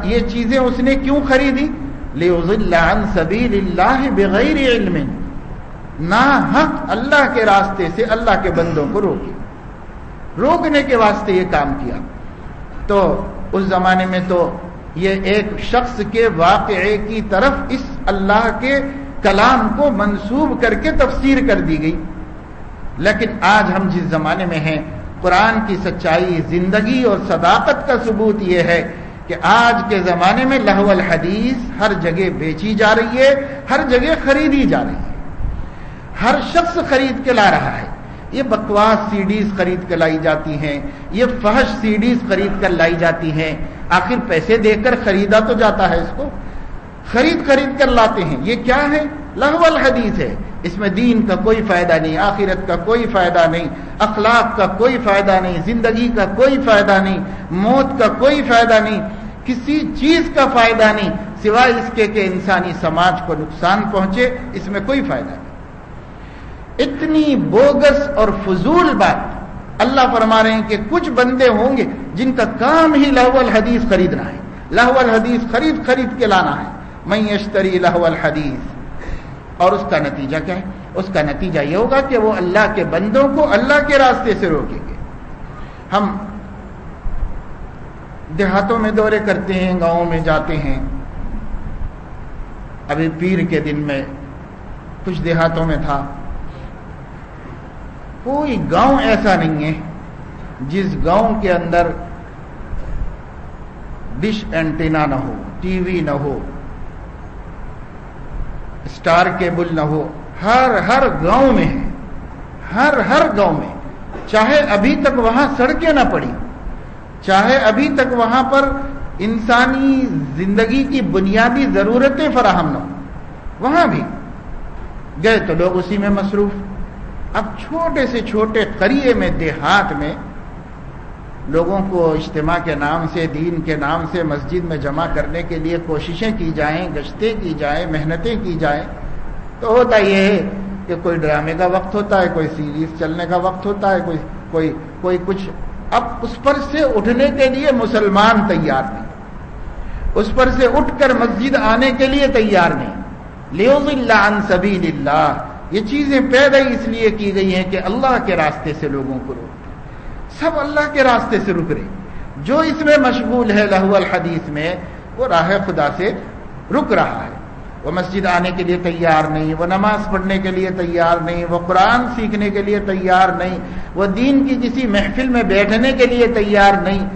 یہ چیزیں اس نے کیوں خریدی؟ لِيُضِلَّ عَن سَبِيلِ اللَّهِ بِغَيْرِ عِلْمٍ، نا حق اللہ کے راستے سے اللہ کے بندوں کو روکنے کے واسطے یہ کام کیا۔ تو اس زمانے میں تو یہ ایک شخص کے واقعے کی طرف اس اللہ کے کلام کو منسوب کر کے تفسیر کر دی گئی، لیکن آج ہم جس زمانے میں ہیں، قرآن کی سچائی، زندگی اور صداقت کا ثبوت یہ ہے کہ آج کے زمانے میں لہو الحدیث ہر جگہ بیچی جا رہی ہے، ہر جگہ خریدی جا رہی ہے، ہر شخص خرید کے لا رہا ہے۔ یہ بکواس سی ڈیز خرید کر لائی جاتی ہیں، یہ فحش سی ڈیز خرید کر لائی جاتی ہیں، آخر پیسے دے کر خریدا تو جاتا ہے، اس کو خرید کر لاتے ہیں۔ یہ کیا ہے؟ لہو الحدیث ہے، اس میں دین کا کوئی فائدہ نہیں، آخرت کا کوئی فائدہ نہیں، اخلاق کا کوئی فائدہ نہیں، زندگی کا کوئی فائدہ نہیں، موت کا کوئی فائدہ نہیں، کسی چیز کا فائدہ نہیں سوائے اس کے کہ انسانی سماج کو نقصان پہنچے، اس میں کوئی فائدہ نہیں۔ اتنی بوگس اور فضول بات. اللہ فرما رہے ہیں کہ کچھ بندے ہوں گے جن کا کام ہی لہو الحدیث خریدنا ہے, لہو الحدیث خرید کے لانا ہے. من یشتری لہو الحدیث, اور اس کا نتیجہ کیا ہے؟ اس کا نتیجہ یہ ہوگا کہ وہ اللہ کے بندوں کو اللہ کے راستے سے روکیں گے. ہم دیہاتوں میں دورے کرتے ہیں, گاؤں میں جاتے ہیں. ابھی پیر کے دن میں کچھ دیہاتوں میں تھا. کوئی گاؤں ایسا نہیں ہے جس گاؤں کے اندر ڈش اینٹینا نہ ہو, ٹی وی نہ ہو, اسٹار کیبل نہ ہو. ہر گاؤں میں ہے, ہر گاؤں میں. چاہے ابھی تک وہاں سڑکیں نہ پڑی, چاہے ابھی تک وہاں پر انسانی زندگی کی بنیادی ضرورتیں فراہم نہ ہوں, وہاں بھی گئے تو لوگ اسی میں مصروف. اب چھوٹے سے چھوٹے قریے میں, دیہات میں لوگوں کو اجتماع کے نام سے, دین کے نام سے مسجد میں جمع کرنے کے لیے کوششیں کی جائیں, گشتیں کی جائیں, محنتیں کی جائیں, تو ہوتا یہ ہے کہ کوئی ڈرامے کا وقت ہوتا ہے, کوئی سیریز چلنے کا وقت ہوتا ہے, کوئی کچھ. اب اس پر سے اٹھنے کے لیے مسلمان تیار نہیں, اس پر سے اٹھ کر مسجد آنے کے لیے تیار نہیں. لیضل عن سبیل اللہ, یہ چیزیں پیدا اس لیے کی گئی ہیں کہ اللہ کے راستے سے لوگوں کو روک. سب اللہ کے راستے سے رک رہے. جو اس میں مشغول ہے لہو الحدیث میں, وہ راہ خدا سے رک رہا ہے. وہ مسجد آنے کے لیے تیار نہیں, وہ نماز پڑھنے کے لیے تیار نہیں, وہ قرآن سیکھنے کے لیے تیار نہیں, وہ دین کی کسی محفل میں بیٹھنے کے لیے تیار نہیں.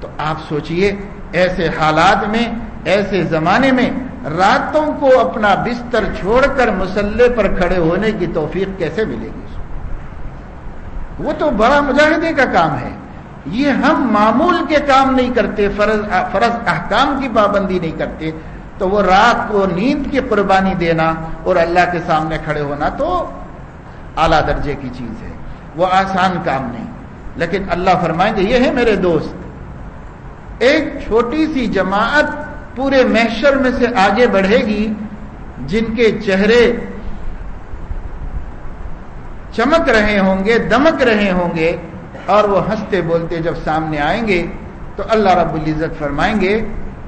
تو آپ سوچئے ایسے حالات میں, ایسے زمانے میں راتوں کو اپنا بستر چھوڑ کر مصلی پر کھڑے ہونے کی توفیق کیسے ملے گی؟ وہ تو بڑا مجاہدے کا کام ہے. یہ ہم معمول کے کام نہیں کرتے, فرض احکام کی پابندی نہیں کرتے, تو وہ رات کو نیند کی قربانی دینا اور اللہ کے سامنے کھڑے ہونا تو اعلیٰ درجے کی چیز ہے, وہ آسان کام نہیں. لیکن اللہ فرمائیں گے یہ ہے میرے دوست, ایک چھوٹی سی جماعت پورے محشر میں سے آگے بڑھے گی جن کے چہرے چمک رہے ہوں گے, دمک رہے ہوں گے, اور وہ ہنستے بولتے جب سامنے آئیں گے تو اللہ رب العزت فرمائیں گے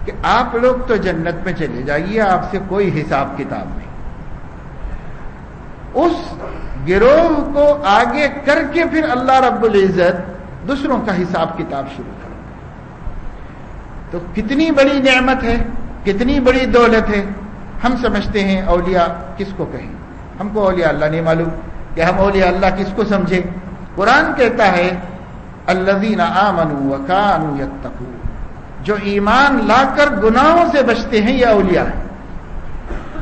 کہ آپ لوگ تو جنت میں چلے جائیے, آپ سے کوئی حساب کتاب نہیں. اس گروہ کو آگے کر کے پھر اللہ رب العزت دوسروں کا حساب کتاب شروع کریں. تو کتنی بڑی نعمت ہے, کتنی بڑی دولت ہے. ہم سمجھتے ہیں اولیاء کس کو کہیں, ہم کو اولیاء اللہ نہیں معلوم کہ ہم اولیاء اللہ کس کو سمجھیں. قرآن کہتا ہے الذین آمنوا وکانوا یتقون, جو ایمان لا کر گناہوں سے بچتے ہیں یہ اولیاء ہیں.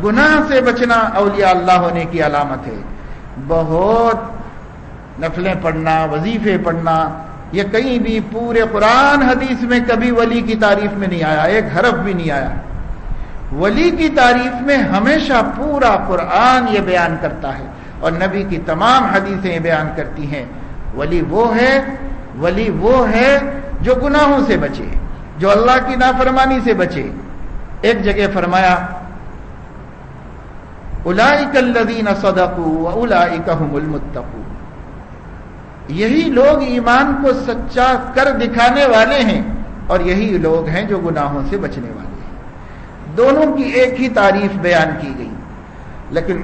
گناہ سے بچنا اولیاء اللہ ہونے کی علامت ہے. بہت نفلیں پڑھنا, وظیفے پڑھنا, یہ کہیں بھی پورے قرآن حدیث میں کبھی ولی کی تعریف میں نہیں آیا, ایک حرف بھی نہیں آیا. ولی کی تعریف میں ہمیشہ پورا قرآن یہ بیان کرتا ہے اور نبی کی تمام حدیثیں بیان کرتی ہیں. ولی وہ ہے جو گناہوں سے بچے, جو اللہ کی نافرمانی سے بچے. ایک جگہ فرمایا اولئک الذین صدقوا واولئک هم المتقون, یہی لوگ ایمان کو سچا کر دکھانے والے ہیں اور یہی لوگ ہیں جو گناہوں سے بچنے والے ہیں. دونوں کی ایک ہی تعریف بیان کی گئی. لیکن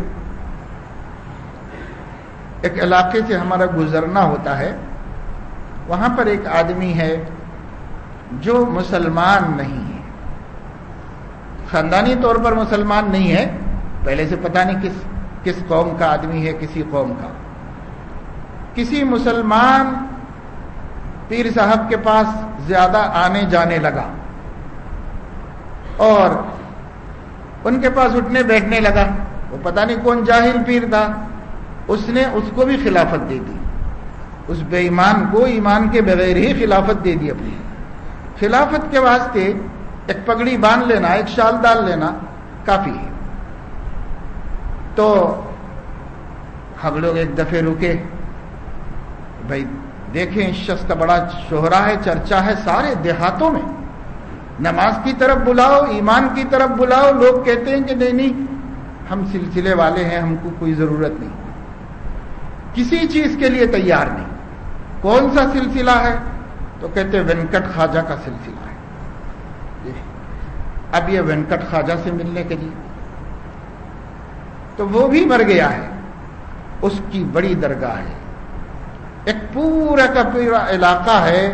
ایک علاقے سے ہمارا گزرنا ہوتا ہے, وہاں پر ایک آدمی ہے جو مسلمان نہیں ہے, خاندانی طور پر مسلمان نہیں ہے, پہلے سے پتہ نہیں کس قوم کا آدمی ہے, کسی قوم کا. کسی مسلمان پیر صاحب کے پاس زیادہ آنے جانے لگا اور ان کے پاس اٹھنے بیٹھنے لگا. وہ پتہ نہیں کون جاہل پیر تھا, اس نے اس کو بھی خلافت دے دی. اس بے ایمان کو ایمان کے بغیر ہی خلافت دے دی. اپنی خلافت کے واسطے ایک پگڑی باندھ لینا, ایک شال ڈال لینا کافی ہے. تو ہم لوگ ایک دفعہ رکے, بھائی دیکھیں اس شخص کا بڑا شہرا ہے, چرچا ہے سارے دیہاتوں میں, نماز کی طرف بلاؤ, ایمان کی طرف بلاؤ, لوگ کہتے ہیں کہ نہیں ہم سلسلے والے ہیں, ہم کو کوئی ضرورت نہیں. کسی چیز کے لیے تیار نہیں. کون سا سلسلہ ہے؟ تو کہتے وینکٹ خواجہ کا سلسلہ ہے. اب یہ وینکٹ خواجہ سے ملنے کے لیے تو وہ بھی مر گیا ہے. اس کی بڑی درگاہ ہے. ایک پورا کا پورا علاقہ ہے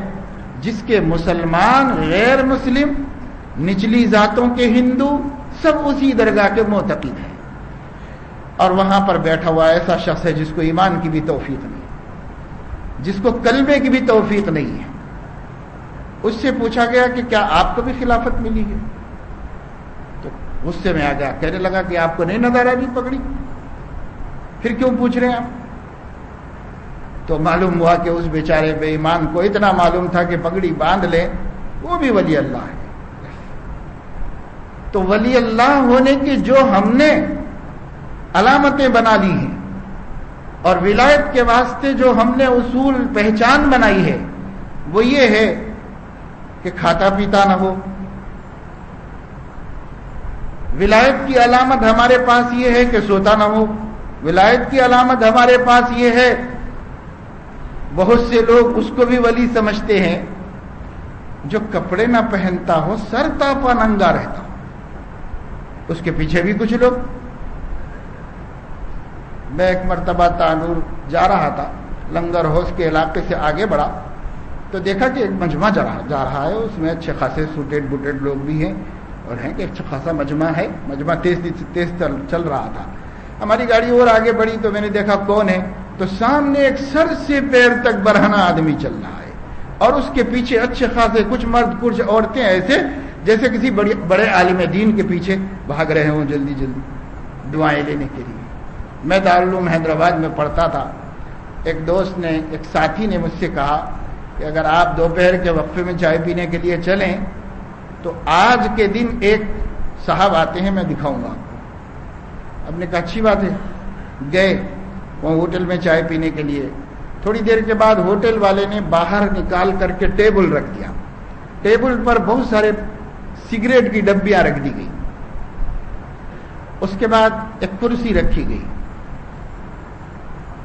جس کے مسلمان، غیر مسلم، نچلی ذاتوں کے ہندو سب اسی درگاہ کے معتقد ہیں. اور وہاں پر بیٹھا ہوا ایسا شخص ہے جس کو ایمان کی بھی توفیق نہیں، جس کو کلمے کی بھی توفیق نہیں ہے. اس سے پوچھا گیا کہ کیا آپ کو بھی خلافت ملی ہے؟ تو غصے میں آ گیا، کہنے لگا کہ آپ کو نہیں نظر آ رہی پگڑی، پھر کیوں پوچھ رہے ہیں آپ؟ تو معلوم ہوا کہ اس بیچارے بے ایمان کو اتنا معلوم تھا کہ پگڑی باندھ لے وہ بھی ولی اللہ ہے. تو ولی اللہ ہونے کی جو ہم نے علامتیں بنا لی ہیں اور ولایت کے واسطے جو ہم نے اصول پہچان بنائی ہے وہ یہ ہے کہ کھاتا پیتا نہ ہو. ولایت کی علامت ہمارے پاس یہ ہے کہ سوتا نہ ہو. ولایت کی علامت ہمارے پاس یہ ہے، بہت سے لوگ اس کو بھی ولی سمجھتے ہیں، جو کپڑے نہ پہنتا ہو، سر تاپا ننگا رہتا ہو. اس کے پیچھے بھی کچھ لوگ. میں ایک مرتبہ تانور جا رہا تھا، لنگر ہوس کے علاقے سے آگے بڑھا تو دیکھا کہ ایک مجمع جا رہا ہے. اس میں اچھے خاصے سوٹیڈ بوٹیڈ لوگ بھی ہیں اور ہیں کہ اچھا خاصا مجمع ہے. مجمع تیز چل رہا تھا. ہماری گاڑی اور آگے بڑھی تو میں نے دیکھا کون ہے، تو سامنے ایک سر سے پیر تک برہنہ آدمی چل رہا ہے اور اس کے پیچھے اچھے خاصے کچھ مرد کچھ عورتیں ایسے جیسے کسی بڑے عالم دین کے پیچھے بھاگ رہے ہوں جلدی جلدی دعائیں لینے کے لیے. میں دارالعلوم حیدرآباد میں پڑھتا تھا. ایک دوست نے، ایک ساتھی نے مجھ سے کہا کہ اگر آپ دوپہر کے وقفے میں چائے پینے کے لیے چلیں تو آج کے دن ایک صاحب آتے ہیں، میں دکھاؤں گا آپ کو. ہم نے کہا اچھی بات ہے. گئے وہ ہوٹل میں چائے پینے کے لیے. تھوڑی دیر کے بعد ہوٹل والے نے باہر نکال کر کے ٹیبل رکھ دیا. ٹیبل پر بہت سارے سگریٹ کی ڈبیاں رکھ دی گئی. اس کے بعد ایک کرسی رکھی گئی.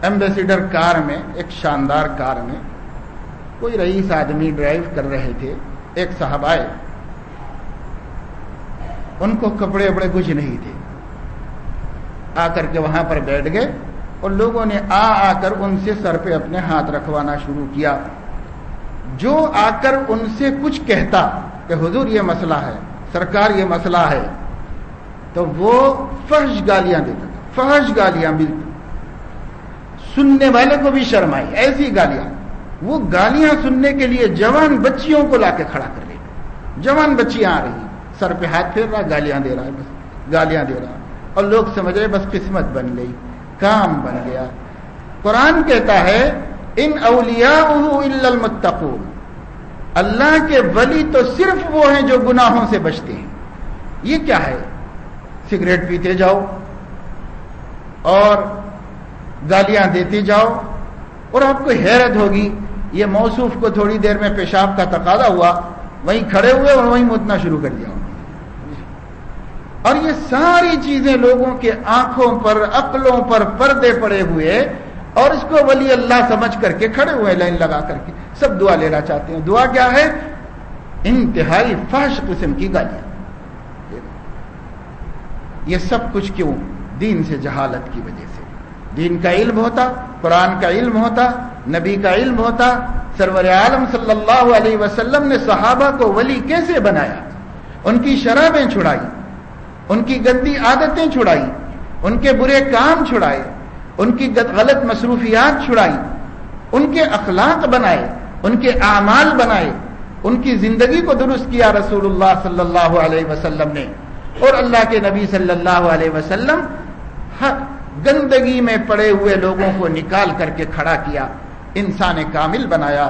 ایمبیسیڈر کار میں، ایک شاندار کار میں کوئی رئیس آدمی ڈرائیو کر رہے تھے. ایک صاحب آئے، ان کو کپڑے وپڑے کچھ نہیں تھے. آ کر کے وہاں پر بیٹھ گئے اور لوگوں نے آ کر ان سے سر پہ اپنے ہاتھ رکھوانا شروع کیا. جو آ کر ان سے کچھ کہتا کہ حضور یہ مسئلہ ہے، سرکار یہ مسئلہ ہے، تو وہ فحش گالیاں دیتا تھا. فحش گالیاں بالکل سننے والے کو بھی شرم آئی. ایسی گالیاں، وہ گالیاں سننے کے لیے جوان بچیوں کو لا کے کھڑا کر لے. جوان بچیاں آ رہی، سر پہ ہاتھ پھیر رہا، گالیاں دے رہا ہے، بس گالیاں دے رہا. اور لوگ سمجھ رہے بس قسمت بن گئی، کام بن گیا. قرآن کہتا ہے ان اولیاءہ الا المتقون، اللہ کے ولی تو صرف وہ ہیں جو گناہوں سے بچتے ہیں. یہ کیا ہے؟ سگریٹ پیتے جاؤ اور گالیاں دیتے جاؤ اور آپ کو حیرت ہوگی یہ موصوف کو تھوڑی دیر میں پیشاب کا تقاضا ہوا، وہیں کھڑے ہوئے اور وہیں متنا شروع کر دیا. اور یہ ساری چیزیں لوگوں کے آنکھوں پر، عقلوں پر پردے پڑے ہوئے اور اس کو ولی اللہ سمجھ کر کے کھڑے ہوئے لائن لگا کر کے سب دعا لینا چاہتے ہیں. دعا کیا ہے؟ انتہائی فحش قسم کی گالیاں. یہ سب کچھ کیوں؟ دین سے جہالت کی وجہ سے. دین کا علم ہوتا، قرآن کا علم ہوتا، نبی کا علم ہوتا، سرور عالم صلی اللہ علیہ وسلم نے صحابہ کو ولی کیسے بنایا، ان کی شرابیں چھڑائی، ان کی گندی عادتیں چھڑائی، ان کے برے کام چھڑائے، ان کی غلط مصروفیات چھڑائی، ان کے اخلاق بنائے، ان کے اعمال بنائے، ان کی زندگی کو درست کیا رسول اللہ صلی اللہ علیہ وسلم نے. اور اللہ کے نبی صلی اللہ علیہ وسلم گندگی میں پڑے ہوئے لوگوں کو نکال کر کے کھڑا کیا، انسان کامل بنایا.